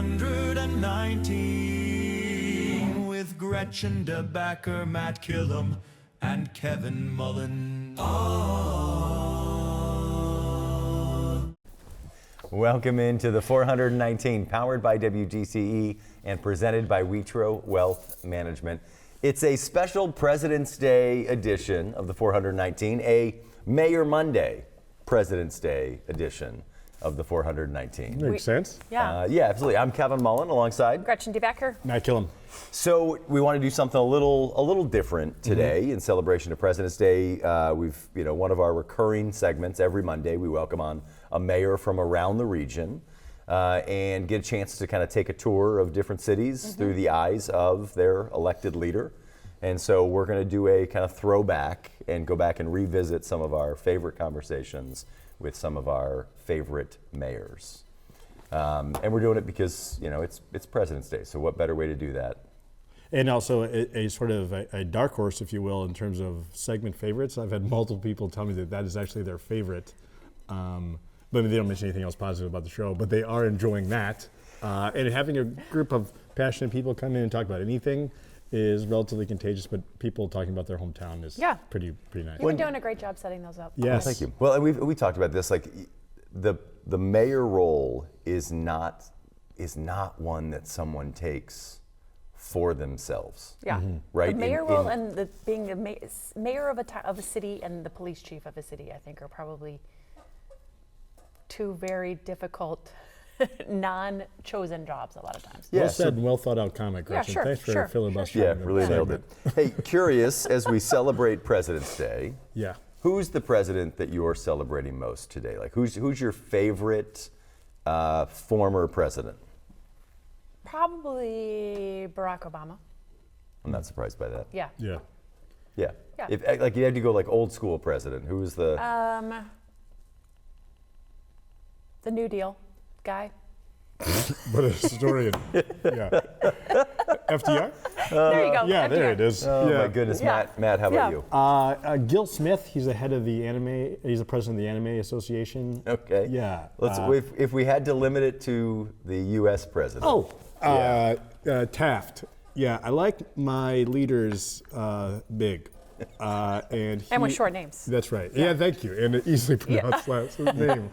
419 with Gretchen DeBacker, Matt Killam, and Kevin Mullen. Welcome into the 419, powered by WGTE and presented by Witro Wealth Management. It's a special President's Day edition of the 419, a Mayor Monday President's Day edition of the 419. Makes sense. Yeah. Yeah, absolutely. I'm Kevin Mullen alongside Gretchen DeBacker. Matt Killam. So we want to do something a little different today in celebration of President's Day. We've, one of our recurring segments every Monday, we welcome on a mayor from around the region and get a chance to kind of take a tour of different cities through the eyes of their elected leader. And so we're going to do a kind of throwback and go back and revisit some of our favorite conversations with some of our favorite mayors. And we're doing it because, it's President's Day, so what better way to do that? And also a sort of a dark horse, if you will, in terms of segment favorites. I've had multiple people tell me that is actually their favorite. But they don't mention anything else positive about the show, but they are enjoying that. And having a group of passionate people come in and talk about anything is relatively contagious, but people talking about their hometown is pretty nice. You've been doing a great job setting those up. Yes. Thank you. Well, and we talked about this, like the mayor role is not one that someone takes for themselves. Yeah. Right. The mayor role and being the mayor of a city and the police chief of a city, I think, are probably two very difficult non-chosen jobs a lot of times. Well said and well thought out comment, Gretchen. sure, Thanks for filibustering. Yeah, really nailed it. Hey, curious, as we celebrate President's Day, who's the president that you're celebrating most today? Like, who's your favorite former president? Probably Barack Obama. I'm not surprised by that. Yeah. If like you had to go like old school president, who's the? The New Deal guy. But a historian. FDR? There you go. Yeah, FDR. there it is. Oh my goodness, Matt, how about you? Gil Smith, he's the head of the he's the president of the Anime Association. Okay. Yeah. If we had to limit it to the U.S. president. Taft. Yeah, I like my leaders big. And with short names. That's right. Yeah, thank you. And an easily pronounced last name.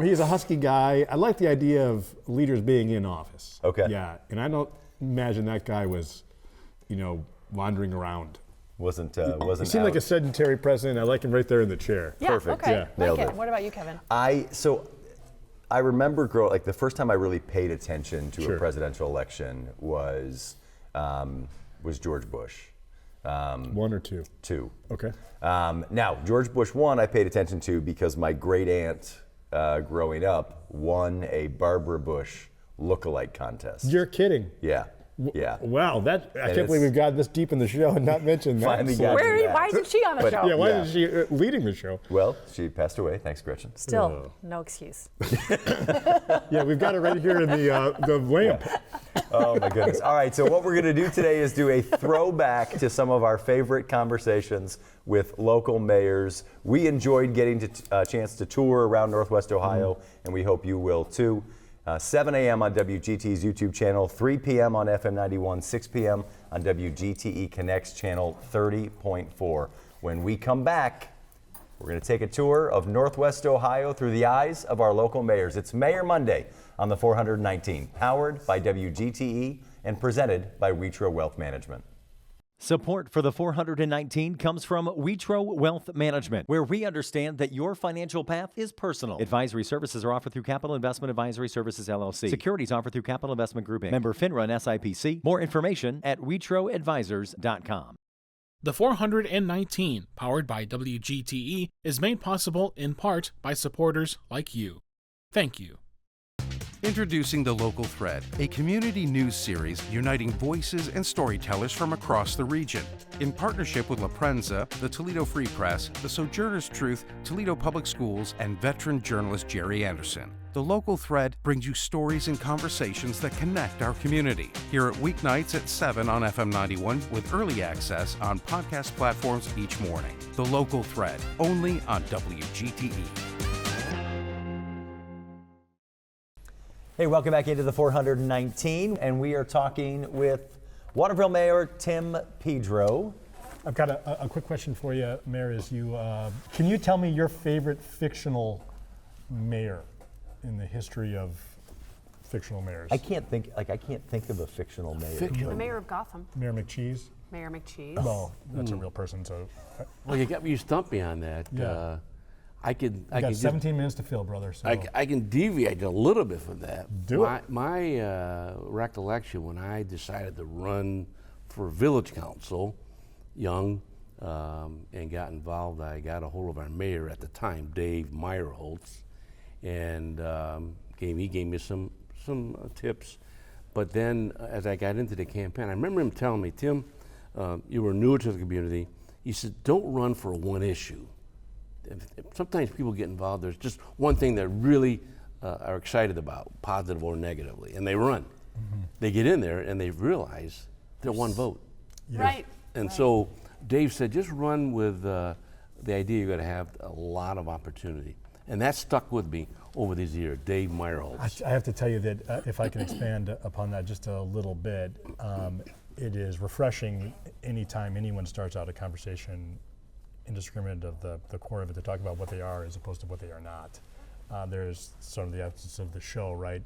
He's a husky guy. I like the idea of leaders being in office. Okay. Yeah, and I don't imagine that guy was, wandering around. Wasn't He seemed like a sedentary president. I like him right there in the chair. Yeah, Perfect. Okay. Yeah, nailed it. What about you, Kevin? I remember the first time I really paid attention to a presidential election was George Bush. One or two? Two. Okay. Now, George Bush 1 I paid attention to because my great aunt growing up won a Barbara Bush look-alike contest. You're kidding. Yeah. Yeah. Wow, I can't believe we've got this deep in the show and not mentioned that. Finally got to that. Why isn't she on the show? Yeah, why isn't she leading the show? Well, she passed away. Thanks, Gretchen. Still, no excuse. Yeah, we've got it right here in the lamp. Oh my goodness. All right, so what we're going to do today is do a throwback to some of our favorite conversations with local mayors. We enjoyed getting a chance to tour around Northwest Ohio, and we hope you will too. 7 a.m. on WGTE's YouTube channel, 3 p.m. on FM 91, 6 p.m. on WGTE Connect's channel 30.4. When we come back, we're going to take a tour of Northwest Ohio through the eyes of our local mayors. It's Mayor Monday on the 419, powered by WGTE and presented by Witro Wealth Management. Support for the 419 comes from Witro Wealth Management, where we understand that your financial path is personal. Advisory services are offered through Capital Investment Advisory Services, LLC. Securities offered through Capital Investment Group, Inc. Member FINRA and SIPC. More information at WitroAdvisors.com. The 419, powered by WGTE, is made possible in part by supporters like you. Thank you. Introducing The Local Thread, a community news series uniting voices and storytellers from across the region. In partnership with La Prensa, the Toledo Free Press, the Sojourner's Truth, Toledo Public Schools, and veteran journalist Jerry Anderson. The Local Thread brings you stories and conversations that connect our community. Hear it weeknights at 7 on FM 91 with early access on podcast platforms each morning. The Local Thread, only on WGTE. Hey, welcome back into the 419, and we are talking with Waterville Mayor Tim Pedro. I've got a quick question for you, Mayor. Can you tell me your favorite fictional mayor in the history of fictional mayors? I can't think of a fictional mayor. The mayor of Gotham, Mayor McCheese? Mayor McCheese. Well, that's a real person, so. Well, you stumped me on that. Yeah. I can You got just- 17 minutes to fill, brother. So. I can deviate a little bit from that. Do it. My recollection when I decided to run for village council, young, and got involved, I got a hold of our mayor at the time, Dave Meyerholtz, and he gave me some tips. But then, as I got into the campaign, I remember him telling me, Tim, you were newer to the community. He said, don't run for one issue. Sometimes people get involved, there's just one thing that really are excited about, positive or negatively, and they run. Mm-hmm. They get in there and they realize they're one vote. Yes. Right. And so Dave said, just run with the idea you're going to have a lot of opportunity. And that stuck with me over these years, Dave Meyerholtz. I have to tell you that if I can expand upon that just a little bit, it is refreshing anytime anyone starts out a conversation indiscriminate of the core of it to talk about what they are as opposed to what they are not. There's sort of the essence of the show, right?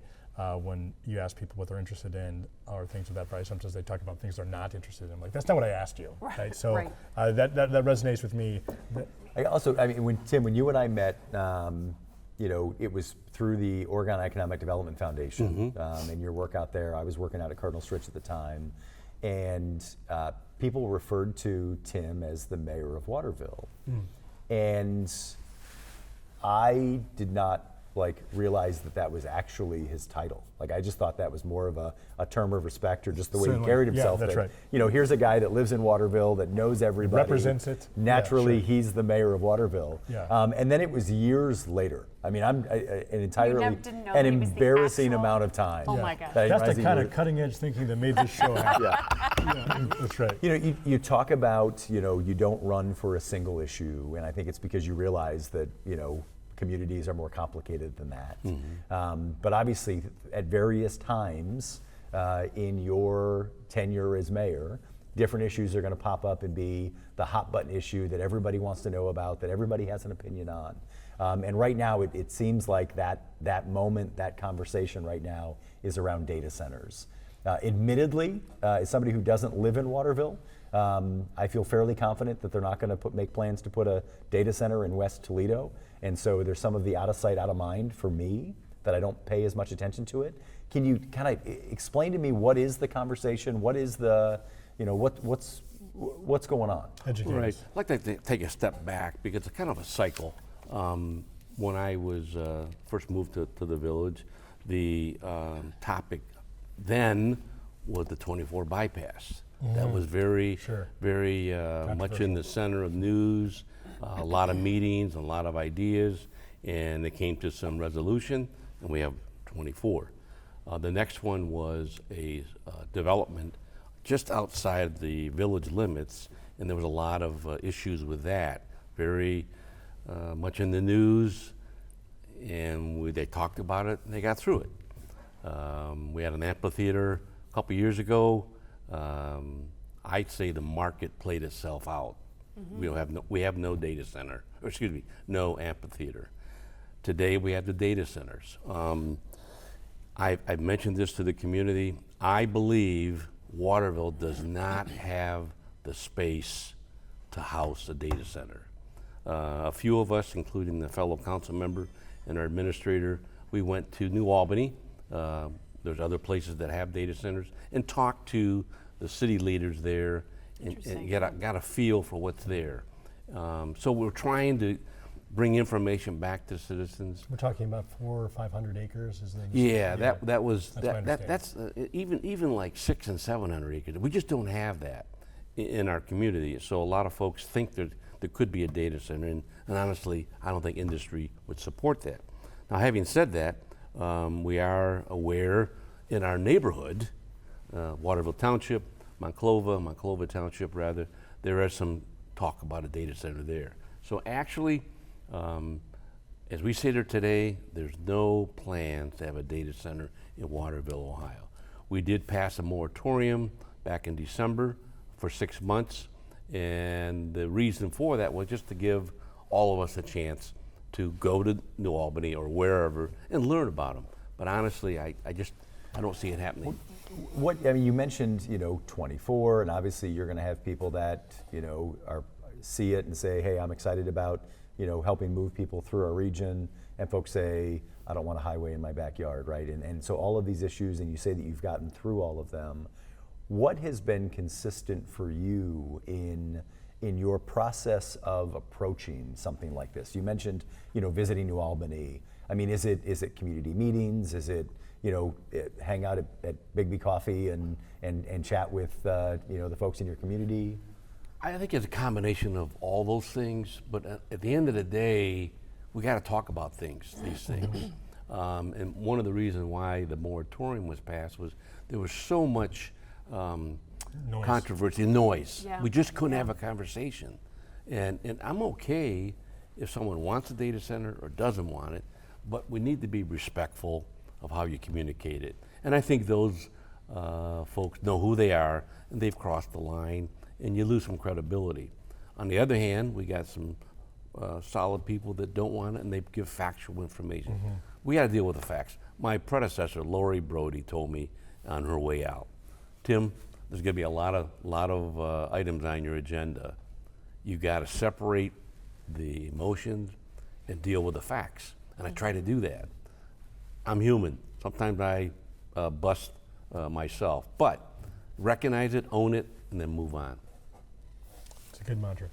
When you ask people what they're interested in or things of that variety, sometimes they talk about things they're not interested in. I'm like, that's not what I asked you, right? So Right. That resonates with me. When you and I met, it was through the Oregon Economic Development Foundation, and your work out there. I was working out at Cardinal Stritch at the time, and people referred to Tim as the mayor of Waterville, and I did not realize that was actually his title. I just thought that was more of a term of respect, or just the way Certainly. he carried Yeah, himself. that's right. Here's a guy that lives in Waterville that knows everybody, Represents it. Naturally, Yeah, sure. he's the mayor of Waterville. Yeah. And then it was years later. I mean, I'm an entirely didn't know an that he was the embarrassing actual- amount of time. Oh my gosh. that I That's realized the that kind you of cutting edge thinking that made this show happen. Yeah, that's right. You talk about, you don't run for a single issue, and I think it's because you realize that, communities are more complicated than that. But obviously, at various times in your tenure as mayor, different issues are going to pop up and be the hot button issue that everybody wants to know about, that everybody has an opinion on. And right now, it seems like that moment, that conversation right now is around data centers. Admittedly, as somebody who doesn't live in Waterville, I feel fairly confident that they're not going to make plans to put a data center in West Toledo. And so there's some of the out of sight, out of mind for me that I don't pay as much attention to it. Can you kind of explain to me what is the conversation? What is the, what's going on? Educate Right. us. I'd like to take a step back because it's kind of a cycle. When I was first moved to the village, the topic then was the 24 bypass. That was very much in the center of news, a lot of meetings, a lot of ideas, and it came to some resolution, and we have 24. The next one was a development just outside the village limits, and there was a lot of issues with that, very much in the news, and they talked about it and they got through it. We had an amphitheater a couple years ago. I'd say the market played itself out. We have no data center, or excuse me, no amphitheater. Today we have the data centers. I've mentioned this to the community. I believe Waterville does not have the space to house a data center. A few of us, including the fellow council member and our administrator, we went to New Albany. There's other places that have data centers, and talked to the city leaders there and got a feel for what's there. So we're trying to bring information back to citizens. We're talking about 400 or 500 acres. That's even like 600 and 700 acres. We just don't have that in our community. So a lot of folks think there could be a data center, and honestly, I don't think industry would support that. Now, having said that, we are aware in our neighborhood, Waterville Township, Monclova Township rather, there is some talk about a data center there. So actually, as we sit here today, there's no plans to have a data center in Waterville, Ohio. We did pass a moratorium back in December for 6 months, and the reason for that was just to give all of us a chance to go to New Albany or wherever and learn about them. But honestly, I don't see it happening. You mentioned 24, and obviously you're going to have people that see it and say, hey, I'm excited about helping move people through our region, and folks say, I don't want a highway in my backyard, right? And so all of these issues, and you say that you've gotten through all of them. What has been consistent for you in your process of approaching something like this? You mentioned, visiting New Albany. I mean, is it community meetings? Is it, hang out at Bigby Coffee and chat with, the folks in your community? I think it's a combination of all those things, but at the end of the day, we got to talk about these things. And one of the reasons why the moratorium was passed was there was so much controversy, noise. Yeah. We just couldn't have a conversation. And I'm okay if someone wants a data center or doesn't want it, but we need to be respectful of how you communicate it. And I think those folks know who they are, and they've crossed the line, and you lose some credibility. On the other hand, we got some solid people that don't want it, and they give factual information. Mm-hmm. We got to deal with the facts. My predecessor, Lori Brody, told me on her way out, Tim, there's going to be a lot of items on your agenda. You got to separate the emotions and deal with the facts. And I try to do that. I'm human. Sometimes I bust myself, but recognize it, own it, and then move on. It's a good mantra.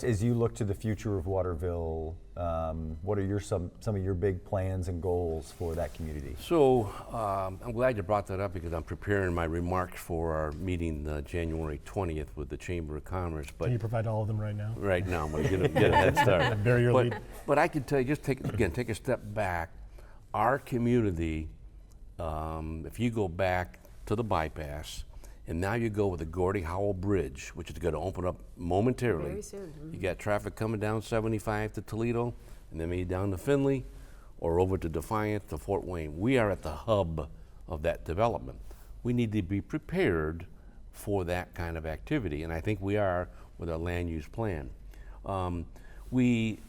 As you look to the future of Waterville, what are some of your big plans and goals for that community? So I'm glad you brought that up because I'm preparing my remarks for our meeting January 20th with the Chamber of Commerce. But Can you provide all of them right now? right now, I'm going to get a head start. Bury your lead. But I can tell you, just take a step back. Our community, if you go back to the bypass, and now you go with the Gordie Howell Bridge, which is going to open up momentarily. Very soon. Mm-hmm. You got traffic coming down 75 to Toledo, and then maybe down to Findlay, or over to Defiance to Fort Wayne. We are at the hub of that development. We need to be prepared for that kind of activity, and I think we are with our land use plan. We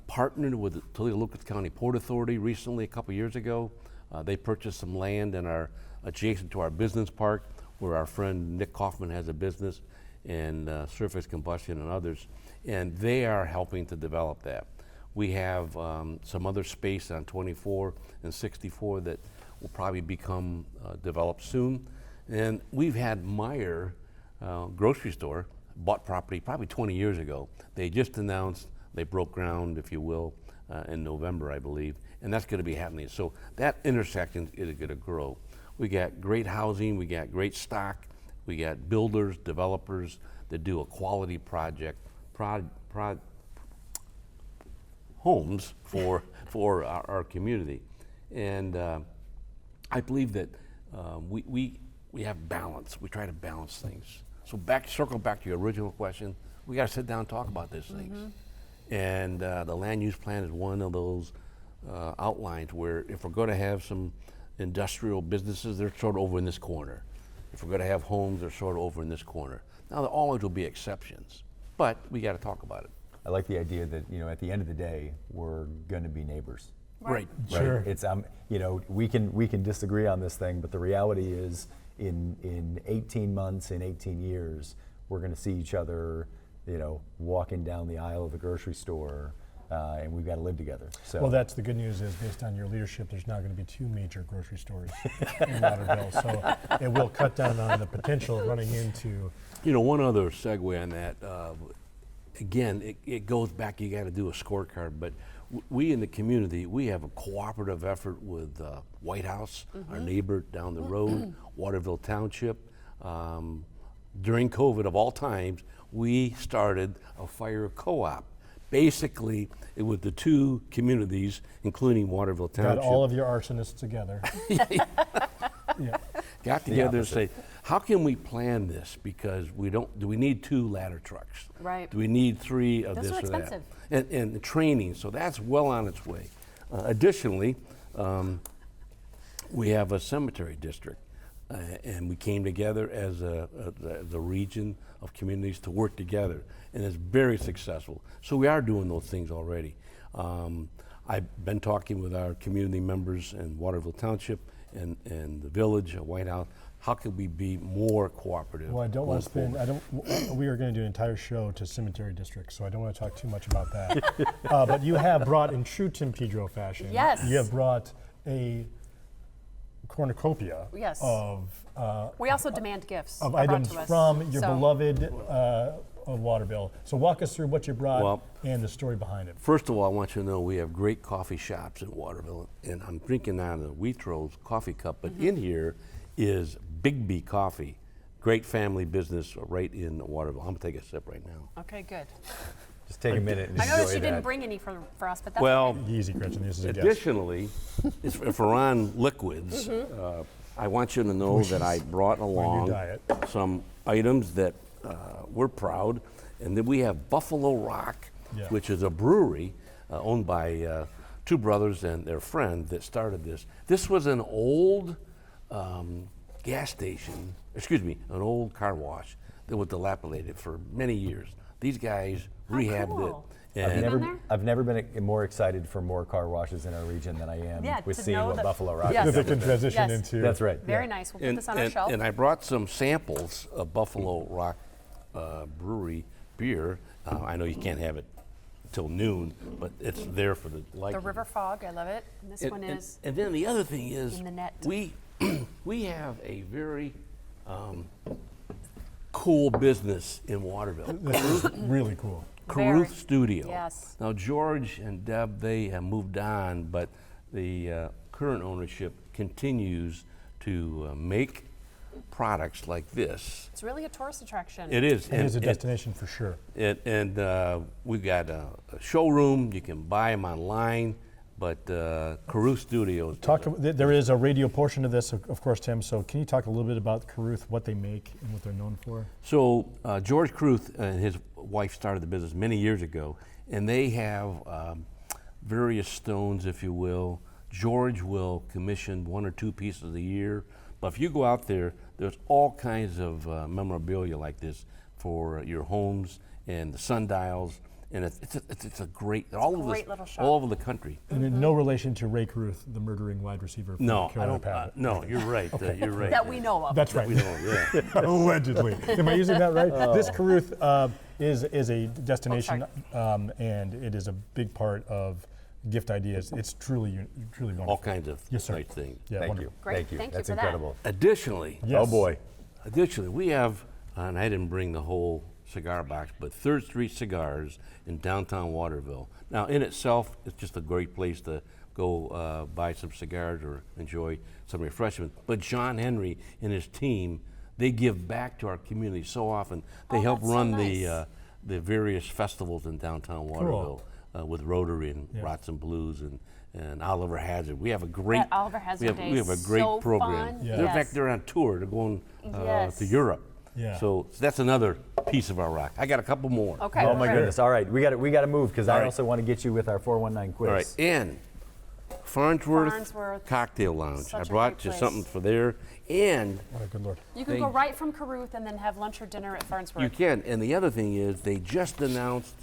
partnered with the Toledo Lucas County Port Authority recently, a couple years ago. They purchased some land and are adjacent to our business park, where our friend Nick Kaufman has a business, and Surface Combustion and others, and they are helping to develop that. We have some other space on 24 and 64 that will probably become developed soon. And we've had Meijer grocery store bought property probably 20 years ago. They just announced they broke ground, if you will, in November, I believe, and that's going to be happening. So that intersection is going to grow. We got great housing, we got great stock, we got builders, developers that do a quality project, homes for our community. And I believe that we have balance. We try to balance things. So circle back to your original question, we got to sit down and talk about these things. And the land use plan is one of those outlines where if we're going to have some industrial businesses, they're sort of over in this corner. If we're going to have homes, they're sort of over in this corner. Now, there always will be exceptions, but we got to talk about it. I like the idea that at the end of the day, we're going to be neighbors. Right. Sure. Right? It's we can disagree on this thing, but the reality is, in 18 months, in 18 years, we're going to see each other, walking down the aisle of the grocery store. And we've got to live together. So. Well, that's the good news is based on your leadership, there's now going to be 2 major grocery stores in Waterville. So it will cut down on the potential of running into. One other segue on that. Again, it goes back, you got to do a scorecard, but we in the community, we have a cooperative effort with White House, our neighbor down the road, Waterville Township. During COVID, of all times, we started a fire co-op. Basically, it was the 2 communities, including Waterville Township. Got all of your arsonists together. Got together and say, how can we plan this? Because do we need 2 ladder trucks? Right. Do we need 3 of Those this are or that? expensive. And the training, so that's well on its way. Additionally, we have a cemetery district, and we came together as the region of communities to work together, and it's very successful. So we are doing those things already. I've been talking with our community members in Waterville Township and the village, White House. How can we be more cooperative? Well, I don't want to going spend, forward? we are going to do an entire show to cemetery districts, so I don't want to talk too much about that. But you have brought, in true Tim Pedro fashion, Yes. you have brought a cornucopia Yes. of We also demand gifts. of brought items to us. from your So, beloved Waterville. So walk us through what you brought Well, and the story behind it. First of all, I want you to know we have great coffee shops in Waterville, and I'm drinking out of the Waitrose coffee cup, but in here is Big B Coffee, great family business right in Waterville. I'm gonna take a sip right now. Okay, good. Just take a minute and I enjoy noticed you that. didn't bring any for us, but that's Well, okay. Easy, Gretchen, this is a guess. additionally, if we're on liquids, I want you to know that I brought along diet. some items that we're proud, and then we have Buffalo Rock, Yeah. which is a brewery owned by 2 brothers and their friend that started this. This was an old gas station, an old car wash that was dilapidated for many years. These guys rehabbed cool. it. I've And never, I've never been more excited for more car washes in our region than I am Yeah, with to seeing know what that- Buffalo Rock Yes. is. That they can transition Yes. into. That's right. Very nice. We'll put this on our and, shelf. and I brought some samples of Buffalo Rock Brewery beer. I know you can't have it till noon, but it's there for the light. The River Fog, I love it. And this one is And then the other thing is, in the net. we have a very cool business in Waterville. This is really cool. Very. Caruth Studio. Yes. Now George and Deb, they have moved on, but the current ownership continues to make products like this. It's really a tourist attraction. It is. It is a destination for sure. We've got a showroom. You can buy them online, but Caruth Studios. There is a radio portion of this, of course, Tim. So can you talk a little bit about Caruth, what they make and what they're known for? So George Caruth and his wife started the business many years ago, and they have various stones, if you will. George will commission 1 or 2 pieces a year, but if you go out there, there's all kinds of memorabilia like this for your homes and the sundials, and it's a great, all over great little shop. all over the country. And in no relation to Ray Caruth, the murdering wide receiver for No, I Carolina don't. Pavilion. No, you're right. You're right. that we know of. That's right. We know, yeah. Allegedly. Am I using that right? This Caruth is a destination, and it is a big part of gift ideas. It's truly wonderful. All kinds of Yes, sir. nice things. Yeah, Thank wonderful. you. Great. Thank you. Thank you That's for that. incredible. Additionally, Yes. Oh boy. we have, and I didn't bring the whole cigar box, but 3rd Street Cigars in downtown Waterville. Now, in itself, it's just a great place to go buy some cigars or enjoy some refreshment. But John Henry and his team, they give back to our community so often. They help that's so run nice. the various festivals in downtown Waterville with Rotary and Yeah. Rots and Blues and Oliver Hazard. We have a great That Oliver Hazard Day we have a is great so program. fun. Yeah. In Yes. fact, they're on tour. They're going Yes. to Europe. Yeah. So that's another piece of our rock. I got a couple more. Okay. Oh my great. goodness. All right, we got to move because All I right. also want to get you with our 419 quiz. All right, and Farnsworth, Farnsworth, Cocktail Lounge. such I a brought great you place. something for there, and Oh, good Lord. You can go right from Caruth and then have lunch or dinner at Farnsworth. you can. And the other thing is, they just announced.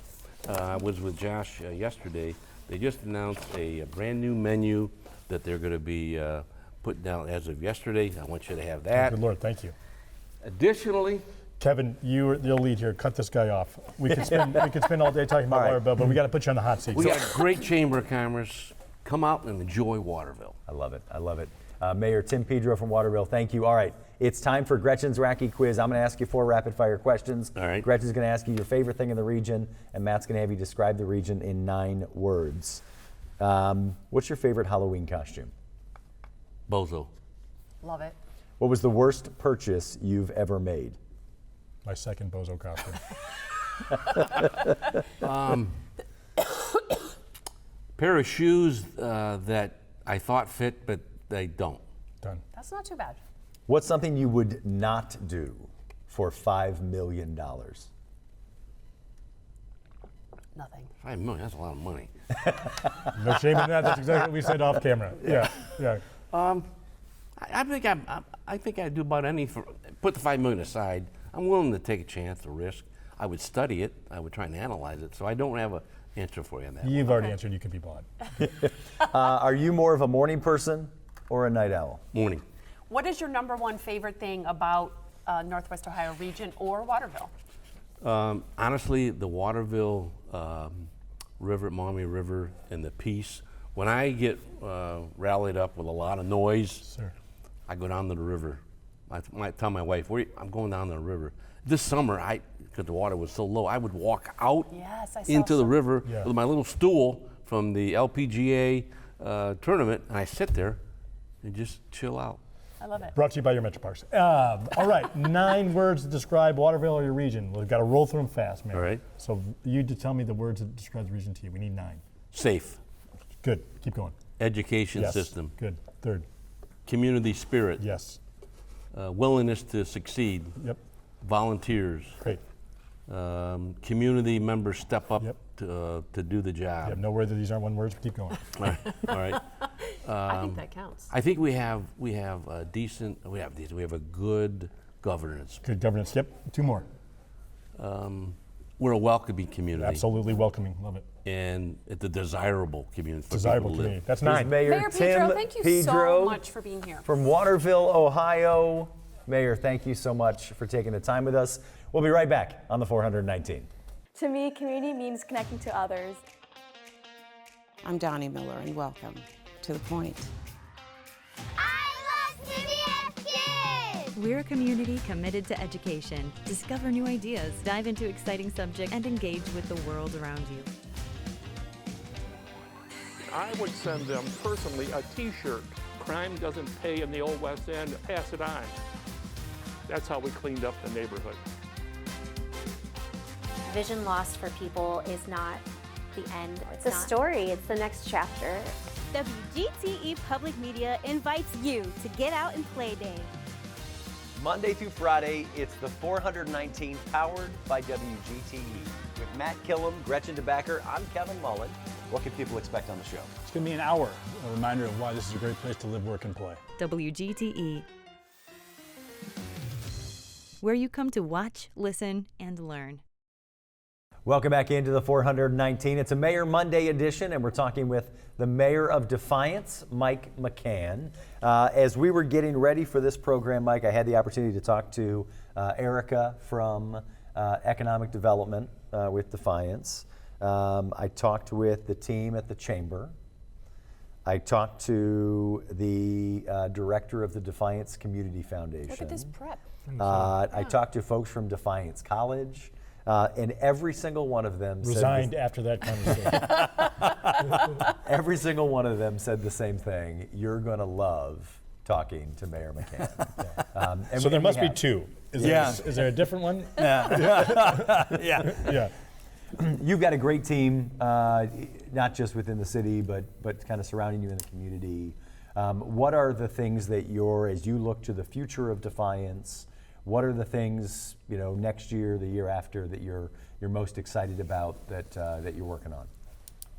I was with Josh yesterday. They just announced a brand new menu that they're going to be putting down as of yesterday. I want you to have that. Good Lord, thank you. Additionally, Kevin, you'll lead here. Cut this guy off. We could spend all day talking about All right. Waterville, but we got to put you on the hot seat. we So- got a great Chamber of Commerce. Come out and enjoy Waterville. I love it. I love it. Mayor Tim Pedro from Waterville, thank you. All right, it's time for Gretchen's Wacky Quiz. I'm going to ask you 4 rapid-fire questions. All right. Gretchen's going to ask you your favorite thing in the region, and Matt's going to have you describe the region in 9 words. What's your favorite Halloween costume? Bozo. Love it. What was the worst purchase you've ever made? My second bozo costume. Pair of shoes that I thought fit, but they don't. Done. That's not too bad. What's something you would not do for $5 million? Nothing. $5 million, that's a lot of money. No shame in that. That's exactly what we said off camera. Yeah. I think I'd do about put the $5 million aside. I'm willing to take a chance, a risk. I would study it. I would try and analyze it. So I don't have an answer for you on that. You've already answered. You can be bought. Are you more of a morning person or a night owl? Morning. What is your number one favorite thing about Northwest Ohio region or Waterville? Honestly, the Waterville River, Maumee River, and the peace. When I get rallied up with a lot of noise, I go down to the river. I might tell my wife, I'm going down to the river. This summer, because the water was so low, I would walk out into the river with my little stool from the LPGA tournament, and I sit there and just chill out. I love it. Brought to you by your Metro Parks. All right, 9 words to describe Waterville or your region. We've got to roll through them fast, man. All right. So you tell me the words that describe the region to you. We need 9. Safe. Good. Keep going. Education system. Good. 3rd. Community spirit. Yes. Willingness to succeed. Yep. Volunteers. Great. Community members step up Yep. to do the job. You have no word that these aren't 1 words, but keep going. All right. I think that counts. I think we have a decent. We have a good governance. Good governance. Yep. 2 more. We're a welcoming community. Absolutely welcoming. Love it. And it's a desirable community for Desirable people to community. live. That's Here's 9. Mayor Mayor Tim Pedro, thank you Pedro so much for being here. from Waterville, Ohio. Mayor, thank you so much for taking the time with us. We'll be right back on the 419. To me, community means connecting to others. I'm Donnie Miller, and welcome to The Point. I love CBS Kids! We're a community committed to education. Discover new ideas, dive into exciting subjects, and engage with the world around you. I would send them personally a t-shirt. Crime doesn't pay in the Old West End, pass it on. That's how we cleaned up the neighborhood. Vision loss for people is not the end. It's a story. It's the next chapter. WGTE Public Media invites you to Get Out and Play Day. Monday through Friday, it's the 419 powered by WGTE. With Matt Killam, Gretchen DeBacker, I'm Kevin Mullen. What can people expect on the show? It's going to be an hour, a reminder of why this is a great place to live, work, and play. WGTE, where you come to watch, listen, and learn. Welcome back into the 419. It's a Mayor Monday edition, and we're talking with the Mayor of Defiance, Mike McCann. As we were getting ready for this program, Mike, I had the opportunity to talk to Erica from Economic Development with Defiance. I talked with the team at the Chamber. I talked to the director of the Defiance Community Foundation. Look at this prep. I talked to folks from Defiance College. And every single one of them resigned after that conversation. Every single one of them said the same thing. You're going to love talking to Mayor McCann. So there must be 2. Is there a different one? Yeah. You've got a great team, not just within the city, but kind of surrounding you in the community. What are the things that as you look to the future of Defiance, what are the things, next year, the year after, that you're most excited about that you're working on?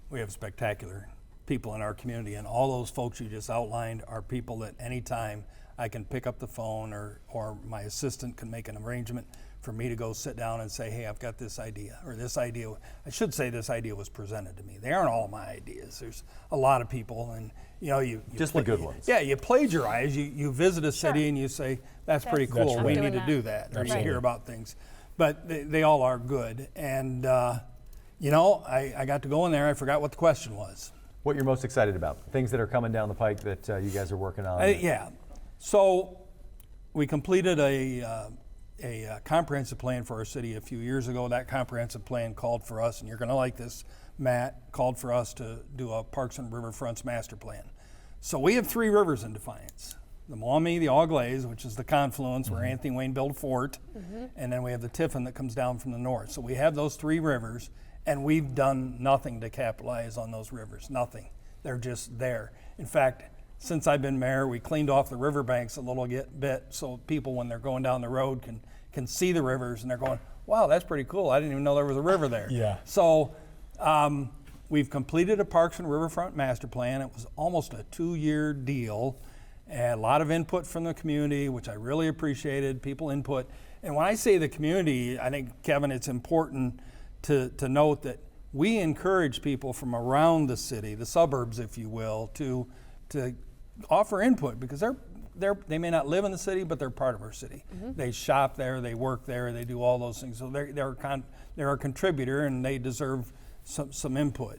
We have spectacular people in our community, and all those folks you just outlined are people that anytime I can pick up the phone or my assistant can make an arrangement for me to go sit down and say, hey, I've got this idea, or this idea. I should say this idea was presented to me. They aren't all my ideas. There's a lot of people, and you just the good ones. Yeah, you plagiarize. You visit a city and you say, that's pretty cool. Right. We need to do that. Or you hear about things. But they all are good. And, I got to go in there. I forgot what the question was. What you're most excited about? Things that are coming down the pike that you guys are working on? Yeah. So we completed a comprehensive plan for our city a few years ago. That comprehensive plan called for us, and you're going to like this, Matt, called for us to do a Parks and Riverfronts master plan. So we have 3 rivers in Defiance. The Maumee, the Auglaize, which is the confluence where Anthony Wayne built a fort, and then we have the Tiffin that comes down from the north. So we have those 3 rivers, and we've done nothing to capitalize on those rivers, nothing. They're just there. In fact, since I've been mayor, we cleaned off the riverbanks a little bit so people, when they're going down the road, can see the rivers, and they're going, wow, that's pretty cool. I didn't even know there was a river there. Yeah. So we've completed a Parks and Riverfront master plan. It was almost a 2-year deal, and a lot of input from the community, which I really appreciated, people input. And when I say the community, I think, Kevin, it's important to note that we encourage people from around the city, the suburbs, if you will, to offer input, because they may not live in the city, but they're part of our city. They shop there, they work there, they do all those things. So they're a contributor, and they deserve some input.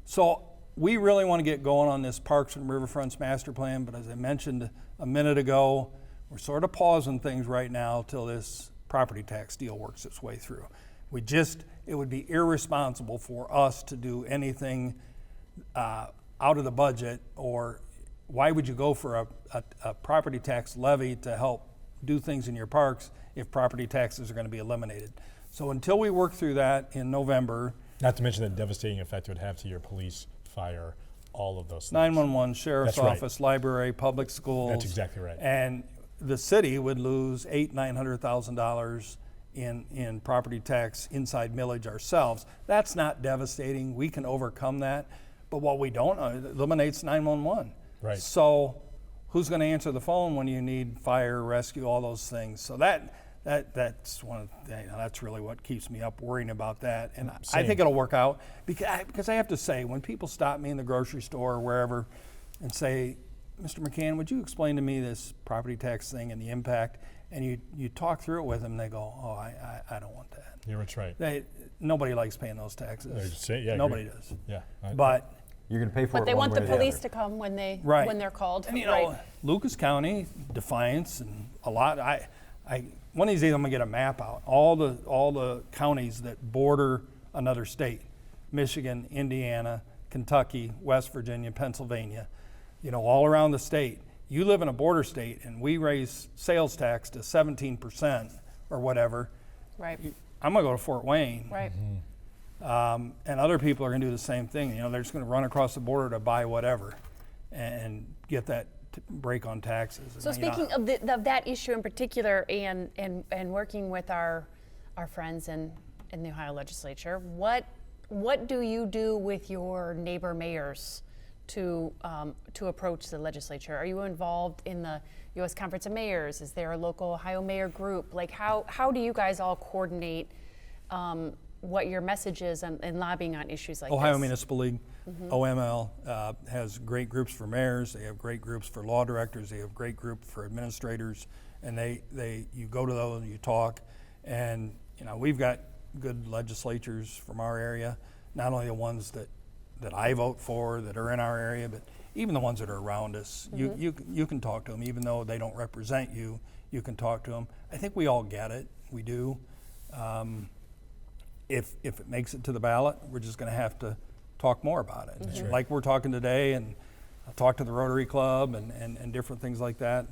So we really want to get going on this Parks and Riverfronts master plan, but as I mentioned a minute ago, we're sort of pausing things right now till this property tax deal works its way through. It would be irresponsible for us to do anything out of the budget, or why would you go for a property tax levy to help do things in your parks if property taxes are going to be eliminated? So until we work through that in November. Not to mention the devastating effect it would have to your police, fire, all of those things. 911, sheriff's That's right. office, library, public schools. That's exactly right. And the city would lose $900,000 in property tax inside millage ourselves. That's not devastating. We can overcome that. But what we don't, it eliminates 911. Right. So who's going to answer the phone when you need fire, rescue, all those things? So that's one of that's really what keeps me up worrying about that. And I think it'll work out, because I have to say, when people stop me in the grocery store or wherever and say, Mr. McCann, would you explain to me this property tax thing and the impact? And you talk through it with them, they go, oh, I don't want that. Yeah, that's right. Nobody likes paying those taxes. Nobody does. Yeah. But you're going to pay for it. But they one want way the or police other. to come when they're called. And Lucas County, Defiance, and a lot. One of these days I'm gonna get a map out. All the counties that border another state: Michigan, Indiana, Kentucky, West Virginia, Pennsylvania. All around the state. You live in a border state, and we raise sales tax to 17% or whatever. Right. I'm gonna go to Fort Wayne. Right. And other people are going to do the same thing. They're just going to run across the border to buy whatever and get that break on taxes. So speaking of that issue in particular, and working with our friends in the Ohio legislature, what do you do with your neighbor mayors to approach the legislature? Are you involved in the U.S. Conference of Mayors? Is there a local Ohio mayor group? Like how do you guys all coordinate what your message is and lobbying on issues like Ohio this? Municipal League, OML, has great groups for mayors. They have great groups for law directors. They have great group for administrators. And you go to those and you talk. And we've got good legislatures from our area, not only the ones that I vote for that are in our area, but even the ones that are around us. You can talk to them, even though they don't represent you. You can talk to them. I think we all get it. We do. If it makes it to the ballot, we're just going to have to talk more about it. Right. Like we're talking today, and I'll talk to the Rotary Club and different things like that.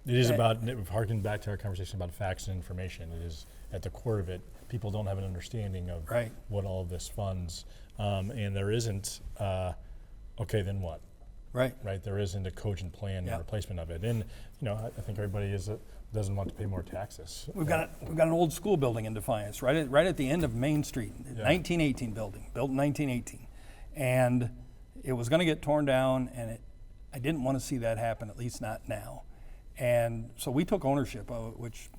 It is about, harking back to our conversation about facts and information, it is at the core of it. People don't have an understanding of what all of this funds, and there isn't, okay, then what? Right. There isn't a cogent plan and replacement of it. And I think everybody doesn't want to pay more taxes. We've got an old school building in Defiance, right at the end of Main Street, 1918 building, built in 1918, and it was going to get torn down, and I didn't want to see that happen, at least not now, and so we took ownership of it, which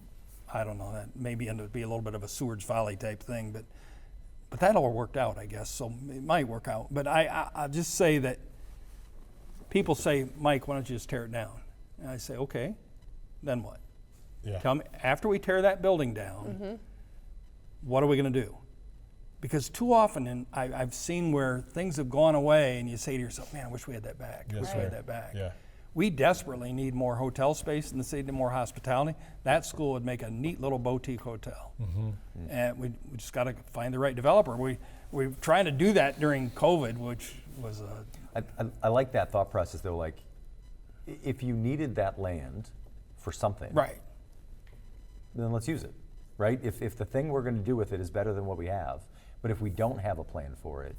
I don't know, that maybe ended up being a little bit of a Seward's Folly type thing, but that all worked out, I guess, so it might work out. But I'll just say that people say, Mike, why don't you just tear it down? And I say, okay, then what? Yeah. Tell me, after we tear that building down, what are we going to do? Because too often, I've seen where things have gone away, and you say to yourself, man, I wish we had that back. I wish we had that back. Yeah. We desperately need more hotel space in the city, more hospitality. That school would make a neat little boutique hotel. And we just got to find the right developer. We're trying to do that during COVID, which was I like that thought process, though. Like, if you needed that land for something, right, then let's use it, right? If the thing we're going to do with it is better than what we have, but if we don't have a plan for it,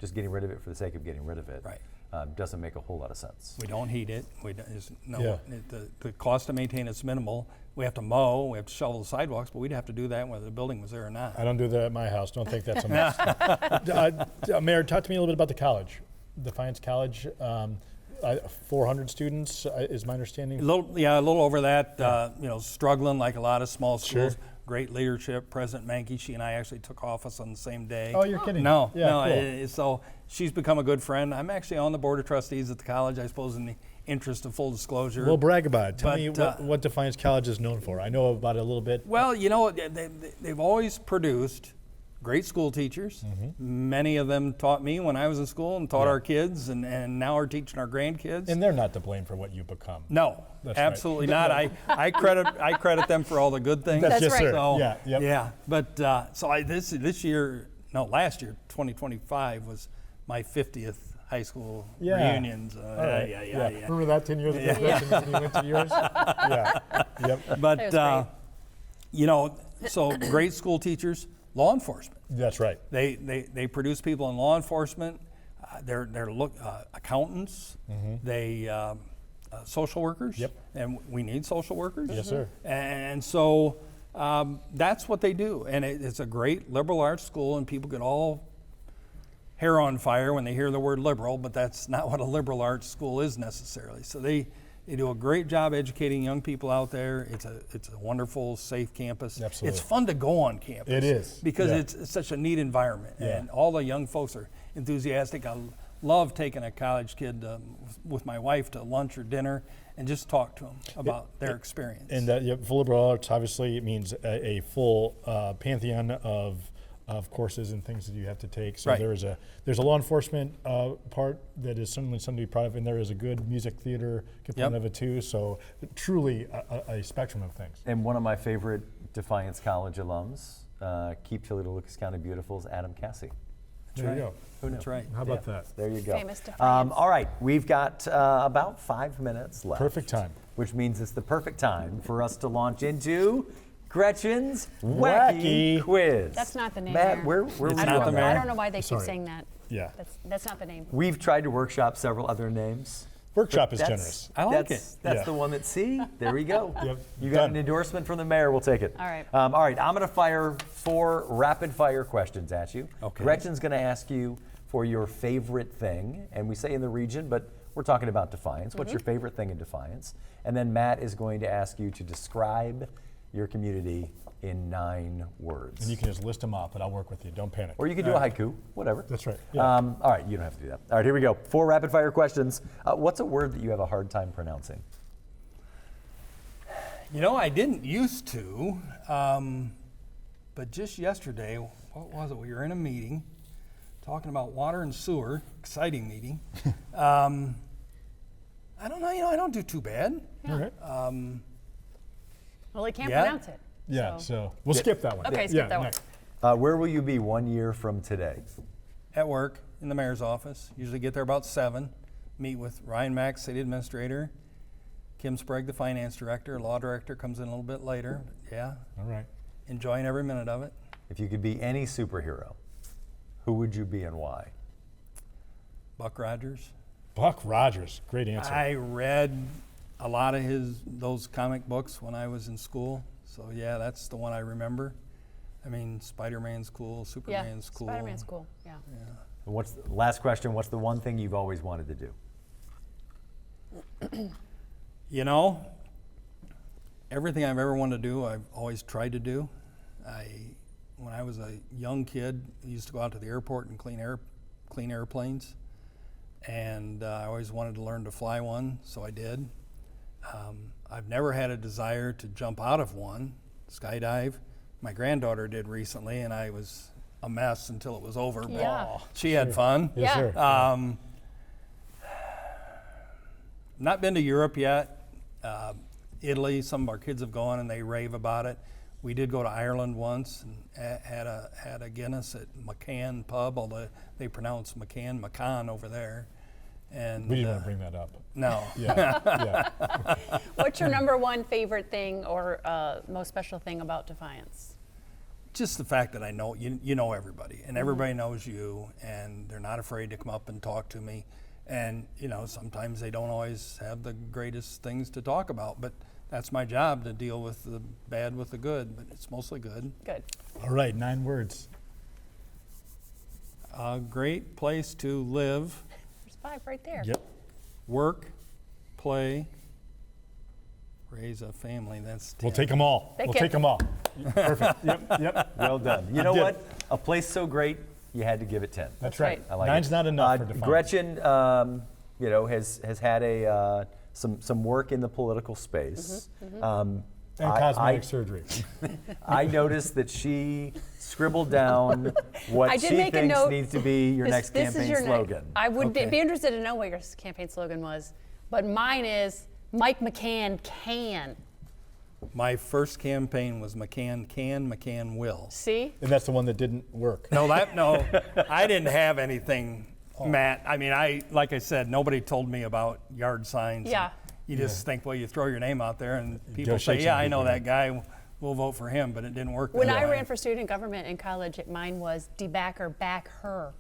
just getting rid of it for the sake of getting rid of it, right, doesn't make a whole lot of sense. We don't heat it. Yeah. The cost to maintain it's minimal. We have to mow, we have to shovel the sidewalks, but we'd have to do that whether the building was there or not. I don't do that at my house. Don't think that's a mess. Mayor, talk to me a little bit about the college. Defiance College, 400 students is my understanding. A little over that. Struggling like a lot of small schools. Sure. Great leadership. President Mankey, she and I actually took office on the same day. Oh, you're kidding? No, Yeah, no. cool. So she's become a good friend. I'm actually on the board of trustees at the college, I suppose, in the interest of full disclosure. We'll brag about it. Tell me But, what Defiance College is known for. I know about it a little bit. Well, they've always produced great school teachers. Many of them taught me when I was in school and taught our kids, and now are teaching our grandkids. And they're not to blame for what you become. No, That's absolutely right. not. I credit them for all the good things. That's right. So, Yeah, yep. yeah. But last year, 2025 was my 50th high school reunions. Yeah. Remember that 10 years ago? Yeah. You went to yours? Yeah. Yep. But so great school teachers, law enforcement. That's right. They produce people in law enforcement. They're accountants. They social workers. Yep. And we need social workers. Yes, sir. And so that's what they do. And it's a great liberal arts school, and people get all hair on fire when they hear the word liberal, but that's not what a liberal arts school is necessarily. So they do a great job educating young people out there. It's a wonderful, safe campus. Absolutely. It's fun to go on campus. It is. Because Yeah. it's such a neat environment, Yeah. and all the young folks are enthusiastic. I love taking a college kid with my wife to lunch or dinner and just talk to them about their experience. And for liberal arts, obviously, it means a full pantheon of courses and things that you have to take. So Right. there's a law enforcement part that is certainly something to be proud of, and there is a good music theater component of it too. So truly a spectrum of things. And one of my favorite Defiance College alums, Keep Toledo Lucas County Beautiful, is Adam Cassie. There you go. Who knew? That's right. How about that? There you go. Famous Defiance. All right, we've got about 5 minutes left. Perfect time. Which means it's the perfect time for us to launch into Gretchen's Wacky Quiz. That's not the name. Matt, there. where It's were not the you? mayor. I don't know why they keep Sorry. saying that. Yeah. That's not the name. We've tried to workshop several other names. Workshop is That's- generous. I like that's, it. That's Yeah. the one that, see, there we go. Yep. You got Done. an endorsement from the mayor, we'll take it. All right. All right, I'm gonna fire 4 rapid fire questions at you. Okay. Gretchen's gonna ask you for your favorite thing, and we say in the region, but we're talking about Defiance. What's your favorite thing in Defiance? And then Matt is going to ask you to describe your community in 9 words. And you can just list them off, but I'll work with you. Don't panic. Or you can do a haiku, whatever. That's right. Yeah. All right, you don't have to do that. All right, here we go. 4 rapid fire questions. What's a word that you have a hard time pronouncing? I didn't used to, but just yesterday, what was it? We were in a meeting talking about water and sewer, exciting meeting. I don't know, I don't do too bad. All right. Well, they can't Yeah. pronounce it. Yeah, so we'll skip that one. Okay, skip that one. next. Where will you be 1 year from today? At work in the mayor's office. Usually get there about 7. Meet with Ryan Mack, city administrator. Kim Sprague, the finance director. Law director comes in a little bit later. Yeah, All right. enjoying every minute of it. If you could be any superhero, who would you be and why? Buck Rogers. Buck Rogers, great answer. I read a lot of those comic books when I was in school. So yeah, that's the one I remember. I mean, Spider-Man's cool, Superman's cool. Spider-Man's cool. Yeah. Last question, what's the one thing you've always wanted to do? Everything I've ever wanted to do, I've always tried to do. When I was a young kid, I used to go out to the airport and clean airplanes. And I always wanted to learn to fly one, so I did. I've never had a desire to jump out of one, skydive. My granddaughter did recently, and I was a mess until it was over. But Yeah. she had fun. Yes, sir. Not been to Europe yet. Italy, some of our kids have gone and they rave about it. We did go to Ireland once and had a Guinness at McCann Pub, although they pronounce McCann over there. And We didn't want to bring that up. no. Yeah. What's your number one favorite thing or most special thing about Defiance? Just the fact that I know you know everybody, and everybody knows you, and they're not afraid to come up and talk to me. And, you know, sometimes they don't always have the greatest things to talk about, but that's my job, to deal with the bad with the good, but it's mostly good. Good. All right, 9 words. A great place to live, There's 5 right there. Yep. work, play, raise a family. That's 10. We'll take them all. Thank We'll you. take them all. Perfect. Yep. Well done. You know did what? A place so great, you had to give it 10. That's right. I like 9's it. not enough for defiance. Gretchen, you know, has had some work in the political space. And cosmetic surgery. I noticed that she scribbled down what I did she make a thinks note. needs to be your next This is campaign your slogan. I would be interested to know what your campaign slogan was, but mine is Mike McCann can. My first campaign was McCann can, McCann will. See? And that's the one that didn't work. No, I didn't have anything, Matt. I mean, like I said, nobody told me about yard signs. Yeah. You just think, well, you throw your name out there and people Go say, shake yeah, some I know people. that guy, we'll vote for him, but it didn't work. When that I way. ran for student government in college, mine was debacker back her